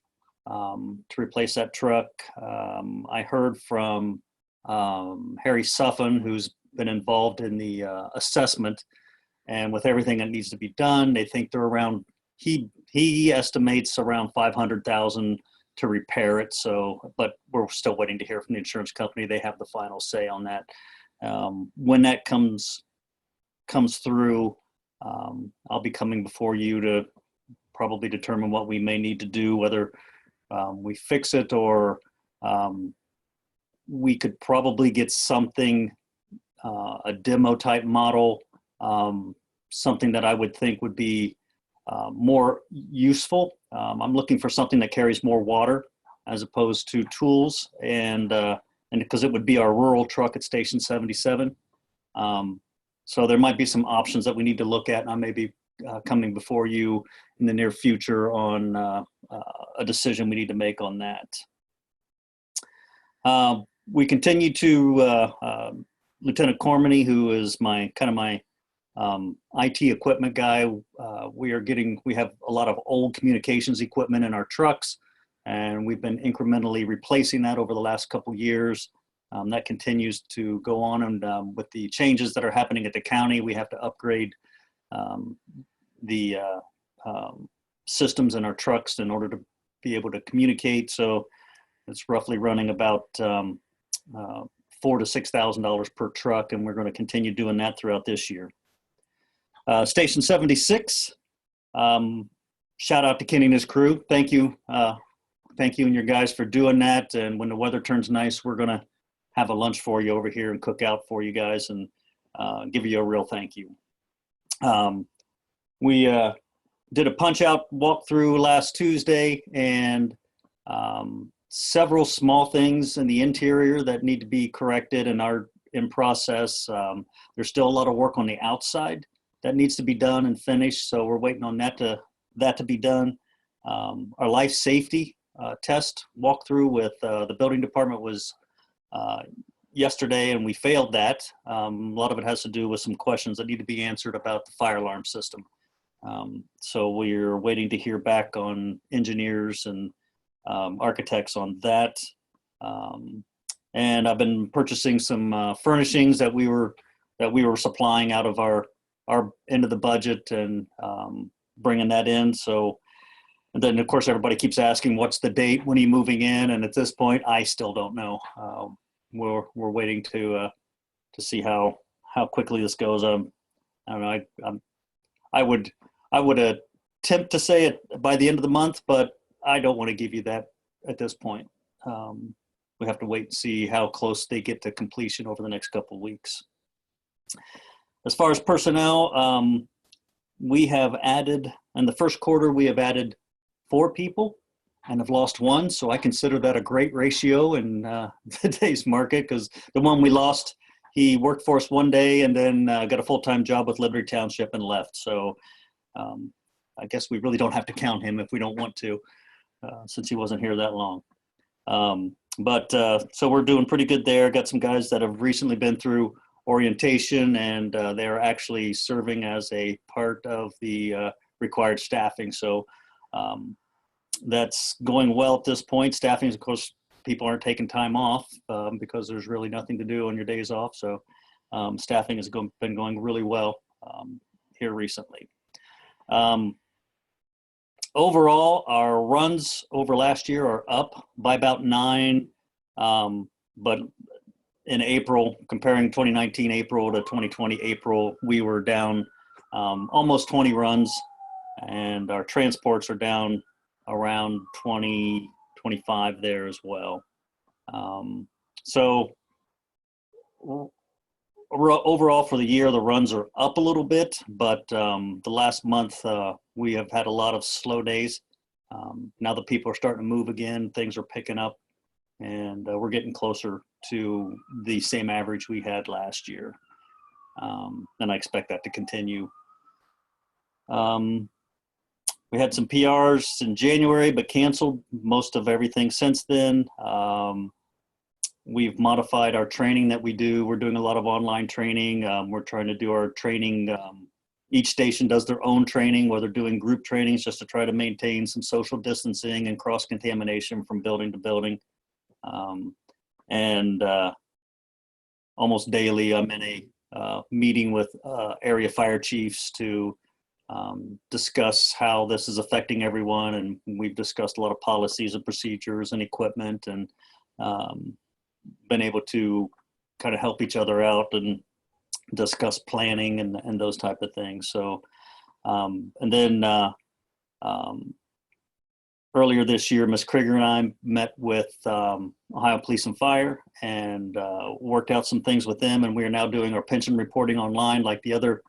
to replace that truck. I heard from Harry Suffin, who's been involved in the assessment, and with everything that needs to be done, they think they're around, he estimates around $500,000 to repair it. So, but we're still waiting to hear from the insurance company. They have the final say on that. When that comes through, I'll be coming before you to probably determine what we may need to do, whether we fix it or we could probably get something, a demo type model, something that I would think would be more useful. I'm looking for something that carries more water as opposed to tools, and because it would be our rural truck at Station 77. So there might be some options that we need to look at, and I may be coming before you in the near future on a decision we need to make on that. We continue to, Lieutenant Cormany, who is my IT equipment guy. We have a lot of old communications equipment in our trucks, and we've been incrementally replacing that over the last couple years. That continues to go on, and with the changes that are happening at the county, we have to upgrade the systems in our trucks in order to be able to communicate. So it's roughly running about $4,000 to $6,000 per truck, and we're going to continue doing that throughout this year. Station 76, shout out to Kenny and his crew. Thank you. Thank you and your guys for doing that. And when the weather turns nice, we're going to have a lunch for you over here and cook out for you guys and give you a real thank you. We did a punch out walkthrough last Tuesday, and several small things in the interior that need to be corrected and are in process. There's still a lot of work on the outside that needs to be done and finished, so we're waiting on that to be done. Our life safety test walkthrough with the building department was yesterday, and we failed that. A lot of it has to do with some questions that need to be answered about the fire alarm system. So we're waiting to hear back on engineers and architects on that. And I've been purchasing some furnishings that we were supplying out of our end of the budget, and bringing that in. So, and then of course everybody keeps asking, what's the date? When are you moving in? And at this point, I still don't know. We're waiting to see how quickly this goes. I don't know. I would attempt to say it by the end of the month, but I don't want to give you that at this point. We have to wait and see how close they get to completion over the next couple of weeks. As far as personnel, we have added, in the first quarter, we have added 4 people and have lost 1. So I consider that a great ratio in today's market, because the one we lost, he worked for us one day and then got a full-time job with Liberty Township and left. So I guess we really don't have to count him if we don't want to, since he wasn't here that long. So we're doing pretty good there. Got some guys that have recently been through orientation, and they're actually serving as a part of the required staffing. So that's going well at this point. Staffing, of course, people aren't taking time off because there's really nothing to do on your days off. So staffing has been going really well here recently. Overall, our runs over last year are up by about 9, but in April, comparing 2019 April to 2020 April, we were down almost 20 runs, and our transports are down around 20, 25 there as well. So overall for the year, the runs are up a little bit, but the last month we have had a lot of slow days. Now that people are starting to move again, things are picking up, and we're getting closer to the same average we had last year. And I expect that to continue. We had some PRs in January, but canceled most of everything since then. We've modified our training that we do. We're doing a lot of online training. We're trying to do our training. Each station does their own training, where they're doing group trainings just to try to maintain some social distancing and cross-contamination from building to building. And almost daily, I'm in a meeting with area fire chiefs to discuss how this is affecting everyone. And we've discussed a lot of policies and procedures and equipment, and been able to kind of help each other out and discuss planning and those type of things. So, and then earlier this year, Ms. Krieger and I met with Ohio Police and Fire and worked out some things with them. And we are now doing our pension reporting online like the other,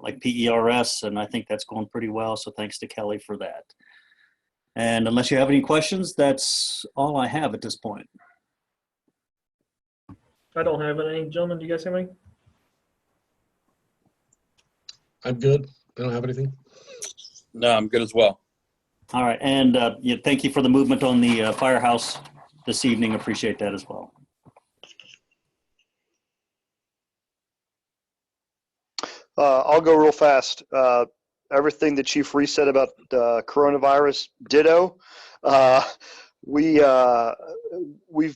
like PERS. And I think that's going pretty well. So thanks to Kelly for that. And unless you have any questions, that's all I have at this point. I don't have any. Gentlemen, do you guys have any? I'm good. I don't have anything. No, I'm good as well. All right. And yeah, thank you for the movement on the firehouse this evening. Appreciate that as well. I'll go real fast. Everything that Chief Reese said about coronavirus, ditto. We've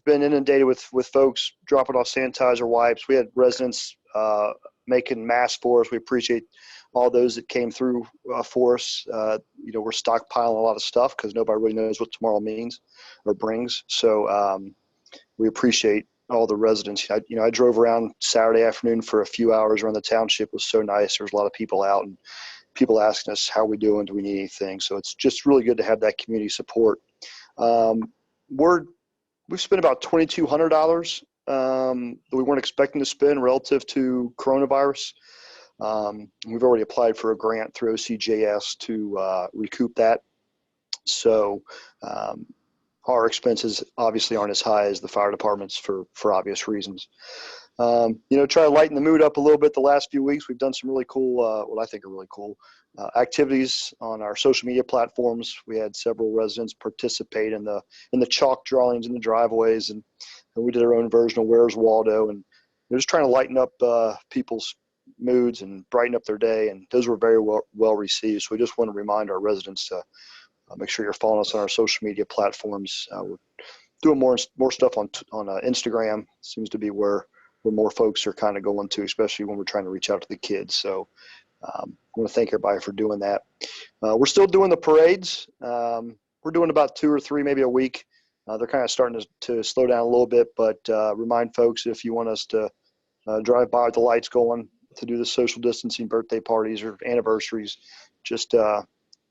been inundated with folks dropping off sanitizer wipes. We had residents making masks for us. We appreciate all those that came through for us. You know, we're stockpiling a lot of stuff because nobody really knows what tomorrow means or brings. So we appreciate all the residents. I drove around Saturday afternoon for a few hours around the township. It was so nice. There was a lot of people out and people asking us how we doing, do we need anything? So it's just really good to have that community support. We've spent about $2,200 that we weren't expecting to spend relative to coronavirus. We've already applied for a grant through OCJS to recoup that. So our expenses obviously aren't as high as the fire department's for obvious reasons. You know, try to lighten the mood up a little bit the last few weeks. We've done some really cool, what I think are really cool activities on our social media platforms. We had several residents participate in the chalk drawings in the driveways, and we did our own version of Where's Waldo, and we're just trying to lighten up people's moods and brighten up their day, and those were very well received. So we just want to remind our residents to make sure you're following us on our social media platforms. We're doing more stuff on Instagram. Seems to be where more folks are kind of going to, especially when we're trying to reach out to the kids. So I want to thank everybody for doing that. We're still doing the parades. We're doing about 2 or 3, maybe a week. They're kind of starting to slow down a little bit, but remind folks, if you want us to drive by with the lights going to do the social distancing birthday parties or anniversaries, just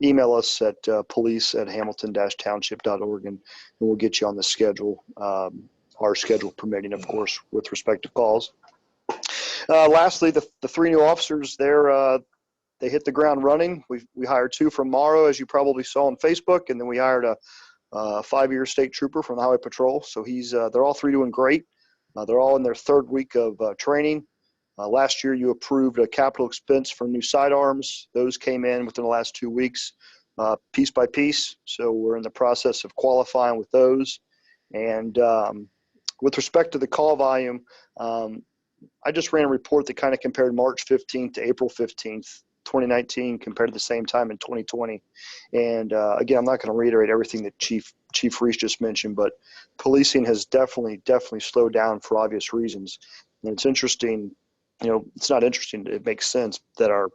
email us at police@hamilton-township.org and we'll get you on the schedule. Our schedule permitting, of course, with respect to calls. Lastly, the 3 new officers, they hit the ground running. We hired 2 from Morrow, as you probably saw on Facebook, and then we hired a 5-year state trooper from the Highway Patrol. So they're all 3 doing great. They're all in their 3rd week of training. Last year, you approved a capital expense for new sidearms. Those came in within the last 2 weeks, piece by piece. So we're in the process of qualifying with those. And with respect to the call volume, I just ran a report that kind of compared March 15th to April 15th, 2019 compared to the same time in 2020. And again, I'm not going to reiterate everything that Chief Reese just mentioned, but policing has definitely slowed down for obvious reasons. And it's interesting, you know, it's not interesting, it makes sense that our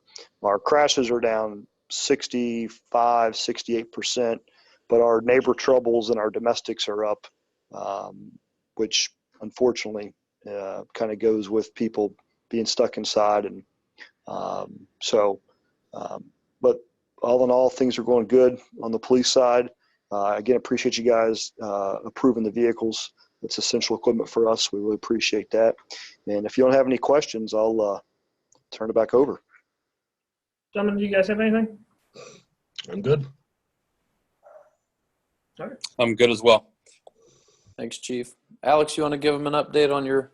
crashes are down 65, 68%, but our neighbor troubles and our domestics are up, which unfortunately kind of goes with people being stuck inside. And but all in all, things are going good on the police side. Again, appreciate you guys approving the vehicles. It's essential equipment for us. We really appreciate that. And if you don't have any questions, I'll turn it back over. Gentlemen, do you guys have anything? I'm good. All right. I'm good as well. Thanks, Chief. Alex, you want to give them an update on your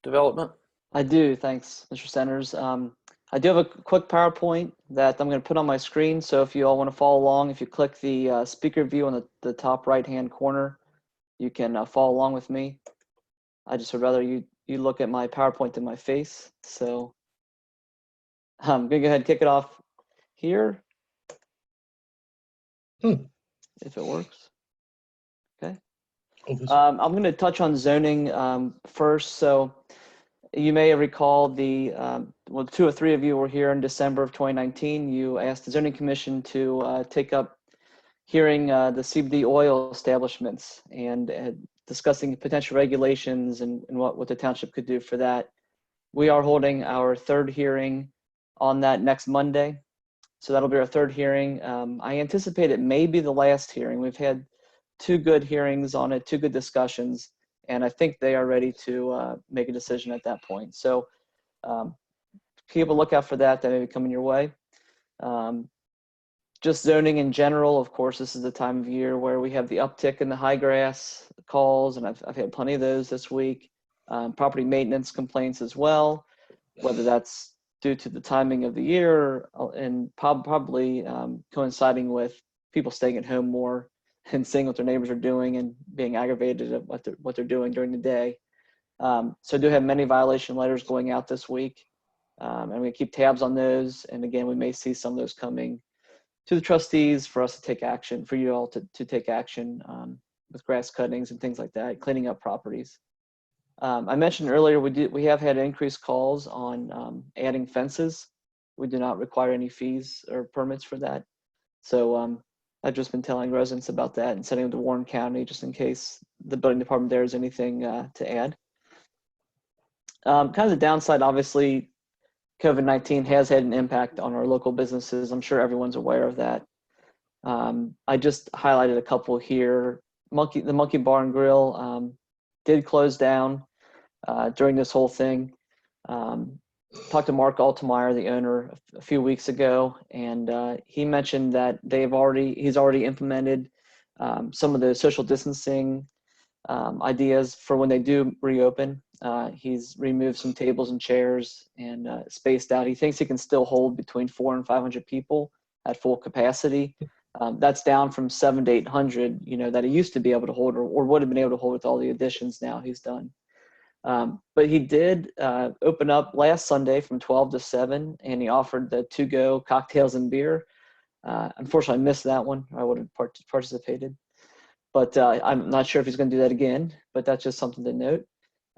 development? I do. Thanks, Mr. Centers. I do have a quick PowerPoint that I'm going to put on my screen. So if you all want to follow along, if you click the speaker view on the top right-hand corner, you can follow along with me. I just would rather you look at my PowerPoint than my face. So I'm going to go ahead and kick it off here. If it works. Okay. I'm going to touch on zoning first. So you may recall well, 2 or 3 of you were here in December of 2019. You asked the Zoning Commission to take up hearing the CBD oil establishments and discussing potential regulations and what the township could do for that. We are holding our third hearing on that next Monday. So that'll be our third hearing. I anticipate it may be the last hearing. We've had 2 good hearings on it, 2 good discussions, and I think they are ready to make a decision at that point. So keep a lookout for that. That may be coming your way. Just zoning in general, of course, this is the time of year where we have the uptick in the high grass calls, and I've had plenty of those this week. Property maintenance complaints as well, whether that's due to the timing of the year and probably coinciding with people staying at home more and seeing what their neighbors are doing and being aggravated at what they're doing during the day. So I do have many violation letters going out this week, and we keep tabs on those. And again, we may see some of those coming to the trustees for us to take action, for you all to take action with grass cuttings and things like that, cleaning up properties. I mentioned earlier we have had increased calls on adding fences. We do not require any fees or permits for that. So I've just been telling residents about that and sending them to Warren County just in case the building department there has anything to add. Kind of the downside, obviously, COVID-19 has had an impact on our local businesses. I'm sure everyone's aware of that. I just highlighted a couple here. The Monkey Bar and Grill did close down during this whole thing. Talked to Mark Altemeyer, the owner, a few weeks ago, and he mentioned that he's already implemented some of the social distancing ideas for when they do reopen. He's removed some tables and chairs and spaced out. He thinks he can still hold between 400 and 500 people at full capacity. That's down from 700 to 800, that he used to be able to hold or would have been able to hold with all the additions now he's done. But he did open up last Sunday from 12 to 7, and he offered the to-go cocktails and beer. Unfortunately, I missed that one. I would have participated. But I'm not sure if he's going to do that again, but that's just something to note.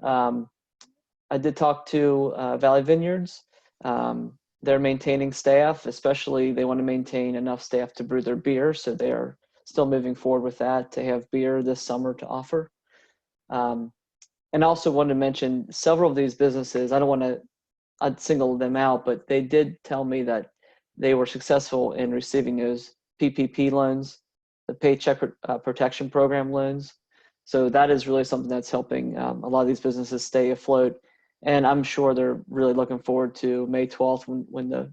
I did talk to Valley Vineyards. They're maintaining staff, especially they want to maintain enough staff to brew their beer. So they are still moving forward with that to have beer this summer to offer. And I also wanted to mention several of these businesses. I'd single them out, but they did tell me that they were successful in receiving those PPP loans, the Paycheck Protection Program loans. So that is really something that's helping a lot of these businesses stay afloat. And I'm sure they're really looking forward to May 12th when the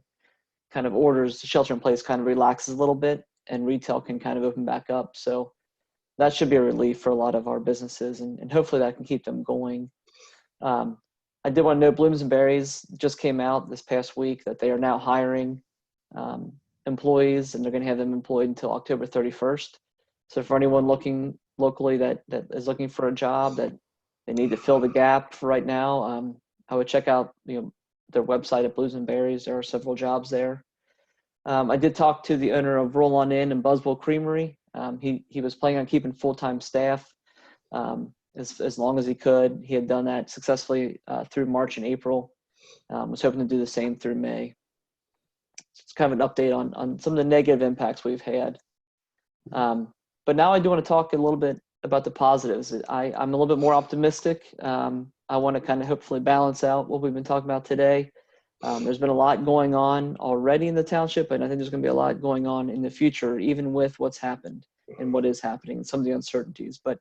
kind of orders, shelter in place kind of relaxes a little bit and retail can kind of open back up. So that should be a relief for a lot of our businesses, and hopefully that can keep them going. I did want to note Blooms and Berries just came out this past week that they are now hiring employees, and they're going to have them employed until October 31st. So for anyone looking locally that is looking for a job that they need to fill the gap for right now, I would check out their website at Blues and Berries. There are several jobs there. I did talk to the owner of Roll On In and Buzzwell Creamery. He was planning on keeping full-time staff as long as he could. He had done that successfully through March and April. Was hoping to do the same through May. It's kind of an update on some of the negative impacts we've had. But now I do want to talk a little bit about the positives. I'm a little bit more optimistic. I want to kind of hopefully balance out what we've been talking about today. There's been a lot going on already in the township, and I think there's going to be a lot going on in the future, even with what's happened and what is happening and some of the uncertainties. But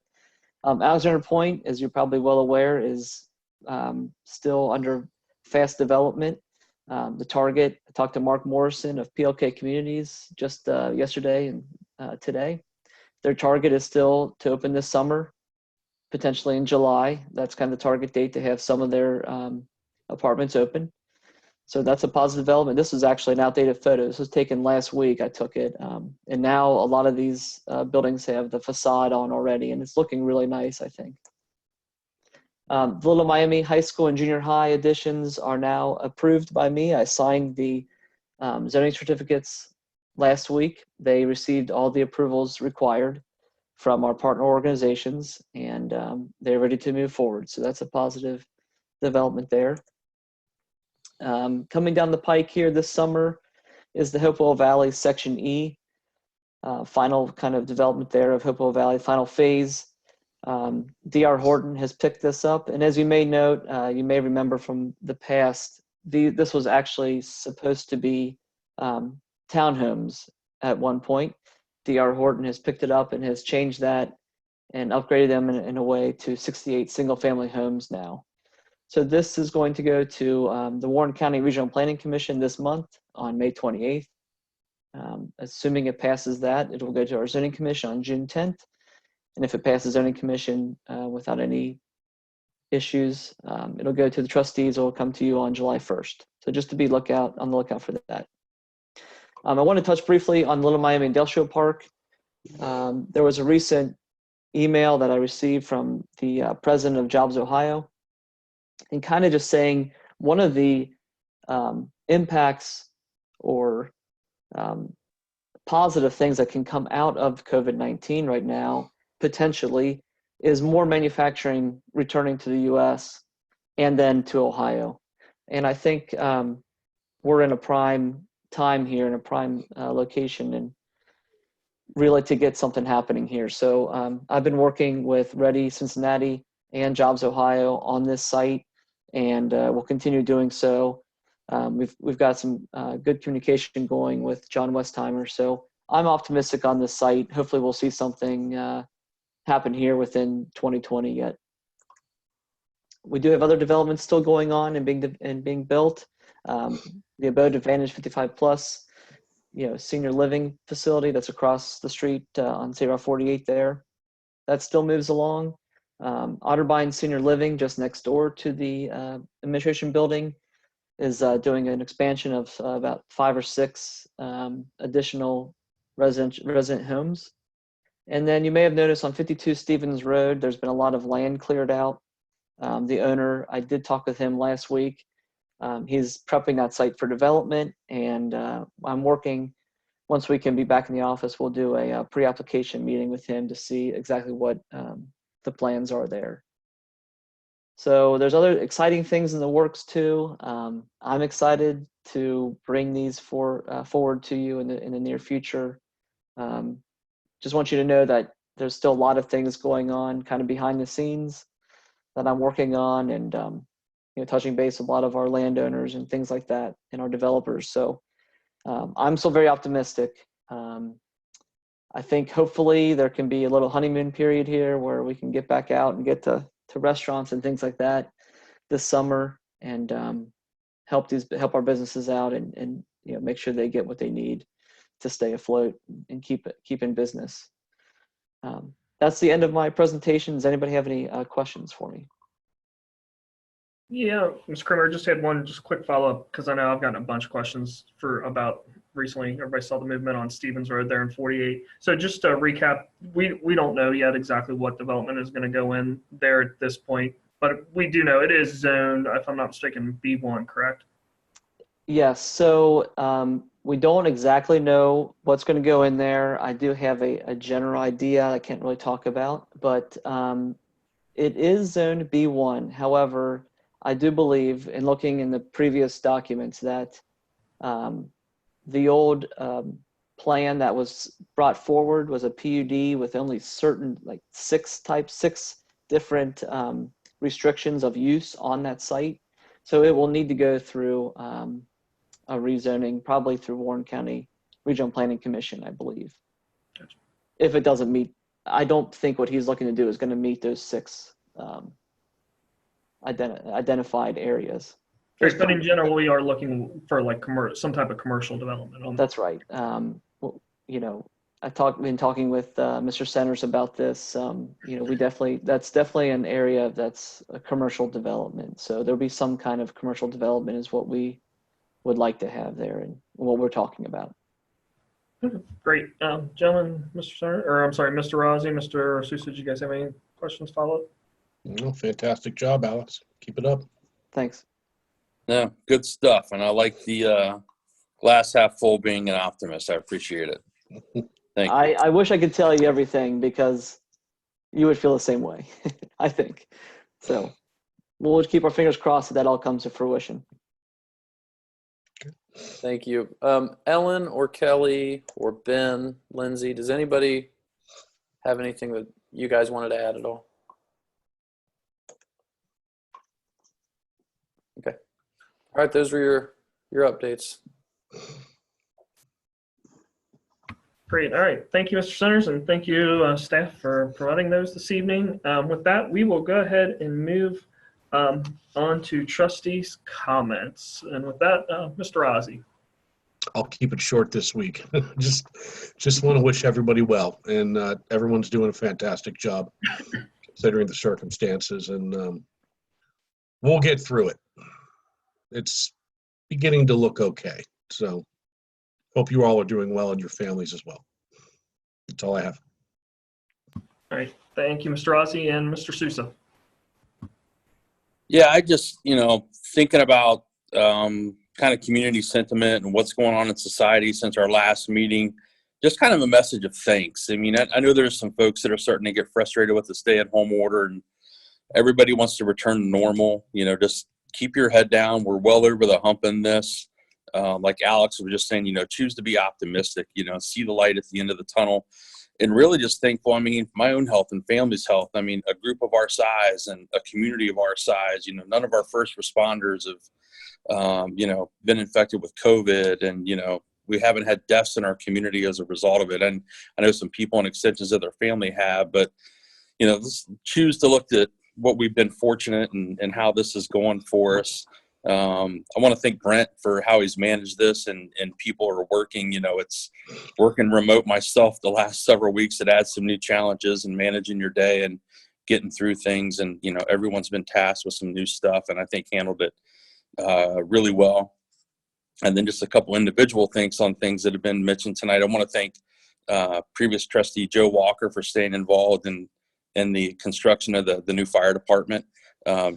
Alexander Point, as you're probably well aware, is still under fast development. The target, I talked to Mark Morrison of PLK Communities just yesterday and today. Their target is still to open this summer, potentially in July. That's kind of the target date to have some of their apartments open. So that's a positive development. This was actually an outdated photo. This was taken last week. I took it. And now a lot of these buildings have the facade on already, and it's looking really nice, I think. The Little Miami High School and Junior High additions are now approved by me. I signed the zoning certificates last week. They received all the approvals required from our partner organizations, and they're ready to move forward. So that's a positive development there. Coming down the pike here this summer is the Hopewell Valley Section E, final kind of development there of Hopewell Valley, final phase. D.R. Horton has picked this up. And as you may note, you may remember from the past, this was actually supposed to be townhomes at one point. D.R. Horton has picked it up and has changed that and upgraded them in a way to 68 single-family homes now. So this is going to go to the Warren County Regional Planning Commission this month on May 28th. Assuming it passes that, it will go to our zoning commission on June 10th. And if it passes zoning commission without any issues, it'll go to the trustees. It will come to you on July 1st. So just to be on the lookout for that. I want to touch briefly on Little Miami Industrial Park. There was a recent email that I received from the president of Jobs Ohio, and kind of just saying one of the impacts or positive things that can come out of COVID-19 right now, potentially, is more manufacturing returning to the U.S. and then to Ohio. And I think we're in a prime time here, in a prime location, and really to get something happening here. So I've been working with Ready Cincinnati and Jobs Ohio on this site, and we'll continue doing so. We've got some good communication going with John Westheimer, so I'm optimistic on this site. Hopefully we'll see something happen here within 2020 yet. We do have other developments still going on and being built. The Abode Advantage 55 Plus, senior living facility that's across the street on State Route 48 there. That still moves along. Otterbein Senior Living, just next door to the administration building, is doing an expansion of about 5 or 6 additional resident homes. And then you may have noticed on 52 Stevens Road, there's been a lot of land cleared out. The owner, I did talk with him last week. He's prepping that site for development, and I'm working, once we can be back in the office, we'll do a pre-application meeting with him to see exactly what the plans are there. So there's other exciting things in the works too. I'm excited to bring these forward to you in the near future. Just want you to know that there's still a lot of things going on kind of behind the scenes that I'm working on, and touching base with a lot of our landowners and things like that, and our developers. So I'm still very optimistic. I think hopefully there can be a little honeymoon period here where we can get back out and get to restaurants and things like that this summer, and help our businesses out, and make sure they get what they need to stay afloat and keep in business. That's the end of my presentation. Does anybody have any questions for me? Yeah, Mr. Kramer, I just had one quick follow-up, because I know I've gotten a bunch of questions about recently. Everybody saw the movement on Stevens Road there in 48. So just to recap, we don't know yet exactly what development is going to go in there at this point, but we do know it is zoned, if I'm not mistaken, B1, correct? Yes. So we don't exactly know what's going to go in there. I do have a general idea I can't really talk about, but it is zoned B1. However, I do believe, in looking in the previous documents, that the old plan that was brought forward was a PUD with only certain, like 6 different restrictions of use on that site. So it will need to go through a rezoning, probably through Warren County Regional Planning Commission, I believe. Gotcha. If it doesn't meet, I don't think what he's looking to do is going to meet those 6 identified areas. But in general, we are looking for like some type of commercial development on that. That's right. I've been talking with Mr. Centers about this. That's definitely an area that's a commercial development. So there'll be some kind of commercial development is what we would like to have there, and what we're talking about. Great. Gentlemen, Mr. Rossi, Mr. Sousa, did you guys have any questions, follow-up? No, fantastic job, Alex. Keep it up. Thanks. No, good stuff. And I like the glass half full, being an optimist. I appreciate it. Thank you. I wish I could tell you everything, because you would feel the same way, I think. So we'll keep our fingers crossed that all comes to fruition. Thank you. Ellen or Kelly or Ben, Lindsay, does anybody have anything that you guys wanted to add at all? All right, those were your updates. Great. All right. Thank you, Mr. Centers, and thank you, staff, for providing those this evening. With that, we will go ahead and move on to trustees' comments. And with that, Mr. Ozzie. I'll keep it short this week. just want to wish everybody well, and everyone's doing a fantastic job considering the circumstances, and we'll get through it. It's beginning to look okay. So hope you all are doing well and your families as well. That's all I have. All right. Thank you, Mr. Ozzie, and Mr. Sousa. Yeah, I just, thinking about kind of community sentiment and what's going on in society since our last meeting, just kind of a message of thanks. I mean, I know there's some folks that are starting to get frustrated with the stay-at-home order, and everybody wants to return to normal. Just keep your head down. We're well over the hump in this. Like Alex was just saying, choose to be optimistic, see the light at the end of the tunnel, and really just thankful. I mean, my own health and family's health. I mean, a group of our size and a community of our size, none of our first responders have, been infected with COVID, and, we haven't had deaths in our community as a result of it. And I know some people and extensions of their family have, but, let's choose to look at what we've been fortunate and how this is going for us. I want to thank Brent for how he's managed this, and people are working, it's working remote myself the last several weeks. It adds some new challenges in managing your day and getting through things. And, everyone's been tasked with some new stuff, and I think handled it really well. And then just a couple individual things on things that have been mentioned tonight. I want to thank previous trustee Joe Walker for staying involved in the construction of the new fire department.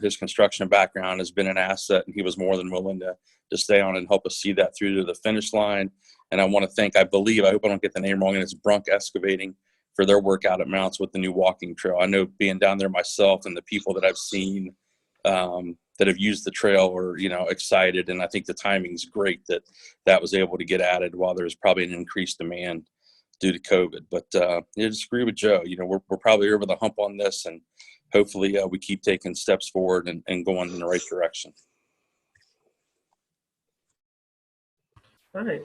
His construction background has been an asset, and he was more than willing to stay on and help us see that through to the finish line. And I want to thank, I hope I don't get the name wrong, and it's Brunk Excavating for their work out at Mounts with the new walking trail. I know, being down there myself, and the people that I've seen that have used the trail are, excited. And I think the timing's great that was able to get added while there's probably an increased demand due to COVID. But I just agree with Joe. We're probably over the hump on this, and hopefully we keep taking steps forward and going in the right direction. All right.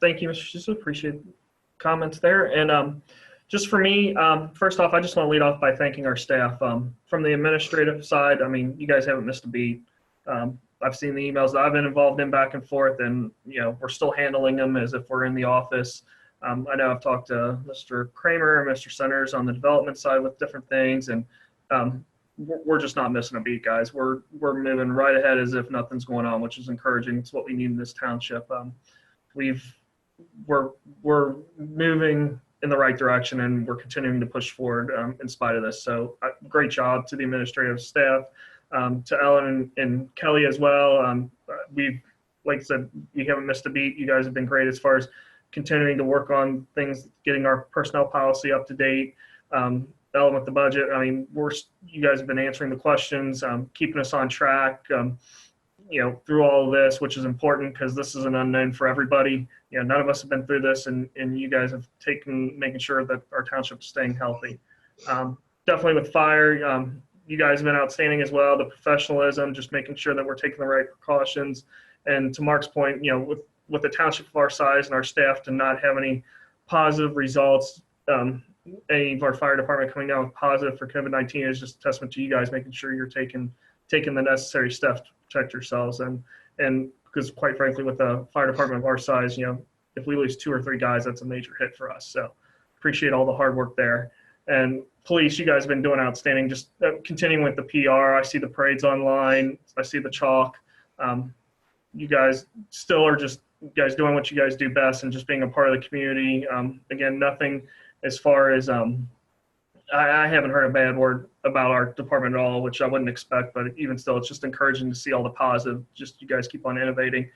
Thank you, Mr. Sousa. Appreciate the comments there. And just for me, first off, I just want to lead off by thanking our staff. From the administrative side, I mean, you guys haven't missed a beat. I've seen the emails that I've been involved in back and forth, and, we're still handling them as if we're in the office. I know I've talked to Mr. Kramer and Mr. Centers on the development side with different things, and we're just not missing a beat, guys. We're moving right ahead as if nothing's going on, which is encouraging. It's what we need in this township. We're moving in the right direction, and we're continuing to push forward in spite of this. So great job to the administrative staff, to Ellen and Kelly as well. We've, like I said, you haven't missed a beat. You guys have been great as far as continuing to work on things, getting our personnel policy up to date. Ellen with the budget. I mean, you guys have been answering the questions, keeping us on track, through all of this, which is important because this is an unknown for everybody. None of us have been through this, and you guys have making sure that our township is staying healthy. Definitely with fire, you guys have been outstanding as well. The professionalism, just making sure that we're taking the right precautions. And to Mark's point, with the township of our size and our staff to not have any positive results, any of our fire department coming down with positive for COVID-19 is just a testament to you guys making sure you're taking the necessary steps to protect yourselves. And because quite frankly, with a fire department of our size, if we lose 2 or 3 guys, that's a major hit for us. So appreciate all the hard work there. And police, you guys have been doing outstanding. Just continuing with the PR. I see the parades online. I see the chalk. You guys still are just guys doing what you guys do best and just being a part of the community. Again, nothing as far as I haven't heard a bad word about our department at all, which I wouldn't expect, but even still, it's just encouraging to see all the positive. Just you guys keep on innovating.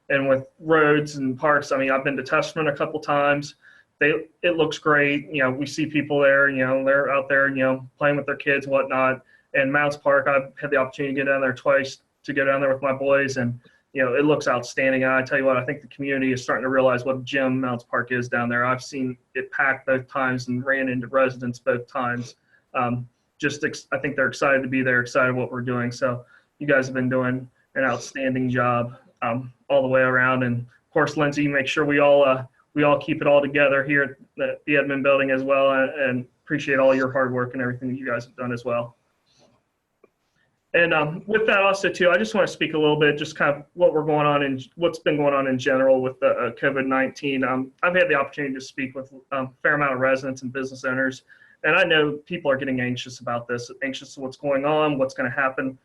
And with roads and parks, I mean, I've been to Testament a couple times. It looks great. We see people there, they're out there, playing with their kids, whatnot. And Mounts Park, I've had the opportunity to get down there twice, to go down there with my boys, and it looks outstanding. And I tell you what, I think the community is starting to realize what Jim Mounts Park is down there. I've seen it packed both times and ran into residents both times. I think they're excited to be there, excited what we're doing. So you guys have been doing an outstanding job all the way around. And of course, Lindsay, make sure we all keep it all together here at the admin building as well, and appreciate all your hard work and everything that you guys have done as well. And with that also too, I just want to speak a little bit, just kind of what's been going on in general with the COVID-19. I've had the opportunity to speak with a fair amount of residents and business owners, and I know people are getting anxious about this, anxious to what's going on, what's going to happen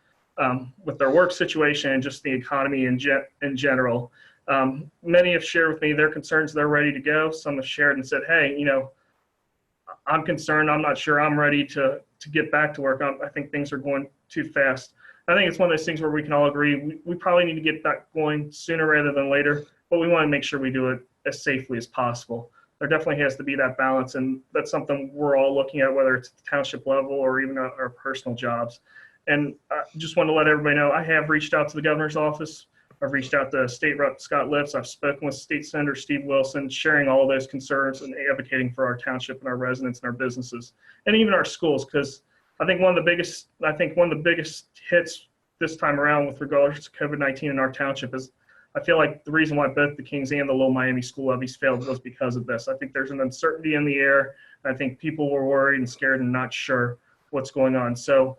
with their work situation and just the economy in general. Many have shared with me their concerns. They're ready to go. Some have shared and said, hey, I'm concerned. I'm not sure I'm ready to get back to work. I think things are going too fast. I think it's one of those things where we can all agree we probably need to get back going sooner rather than later, but we want to make sure we do it as safely as possible. There definitely has to be that balance, and that's something we're all looking at, whether it's at the township level or even our personal jobs. And I just want to let everybody know I have reached out to the governor's office. I've reached out to State Rep Scott Lipps. I've spoken with State Senator Steve Wilson, sharing all of those concerns and advocating for our township and our residents and our businesses and even our schools. Because I think one of the biggest hits this time around with regards to COVID-19 in our township is I feel like the reason why both the Kings and the Little Miami school levies failed was because of this. I think there's an uncertainty in the air. I think people were worried and scared and not sure what's going on. So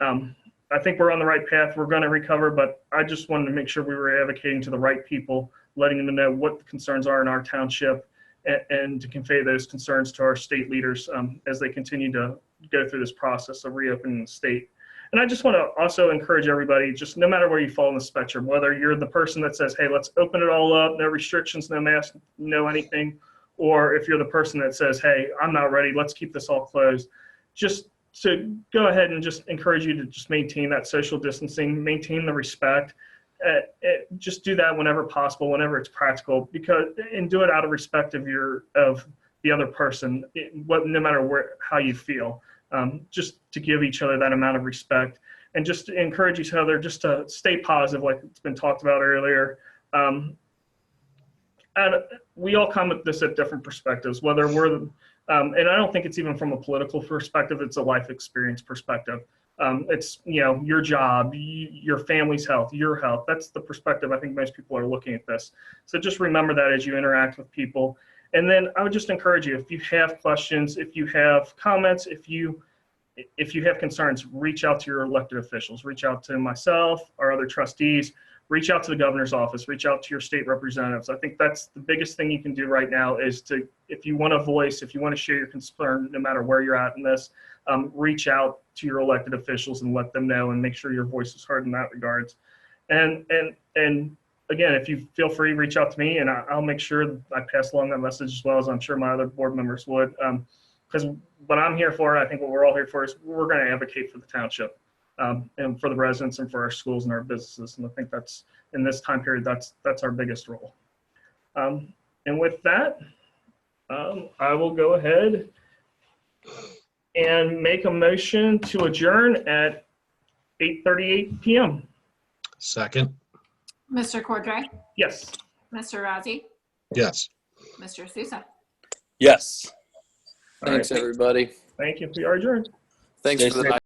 I think we're on the right path. We're going to recover, but I just wanted to make sure we were advocating to the right people, letting them know what the concerns are in our township, and to convey those concerns to our state leaders as they continue to go through this process of reopening the state. And I just want to also encourage everybody, just no matter where you fall on the spectrum, whether you're the person that says, hey, let's open it all up, no restrictions, no masks, no anything, or if you're the person that says, hey, I'm not ready, let's keep this all closed, just to go ahead and just encourage you to just maintain that social distancing, maintain the respect, just do that whenever possible, whenever it's practical, and do it out of respect of the other person, no matter how you feel, just to give each other that amount of respect and just to encourage each other just to stay positive, like it's been talked about earlier. And we all come at this at different perspectives, whether we're and I don't think it's even from a political perspective, it's a life experience perspective. It's, your job, your family's health, your health. That's the perspective I think most people are looking at this. So just remember that as you interact with people. And then I would just encourage you, if you have questions, if you have comments, if you have concerns, reach out to your elected officials, reach out to myself, our other trustees, reach out to the governor's office, reach out to your state representatives. I think that's the biggest thing you can do right now is if you want a voice, if you want to share your concern, no matter where you're at in this, reach out to your elected officials and let them know and make sure your voice is heard in that regards. And again, if you feel free, reach out to me and I'll make sure I pass along that message as well as I'm sure my other board members would. Because what I'm here for, I think what we're all here for is we're going to advocate for the township. And for the residents and for our schools and our businesses. And I think that's, in this time period, that's our biggest role. And with that, I will go ahead and make a motion to adjourn at 8:38 p.m. Second. Mr. Cordray? Yes. Mr. Razi? Yes. Mr. Sousa? Yes. All Thanks, right. everybody. Thank you. We are adjourned. Thanks Stay for the safe. night.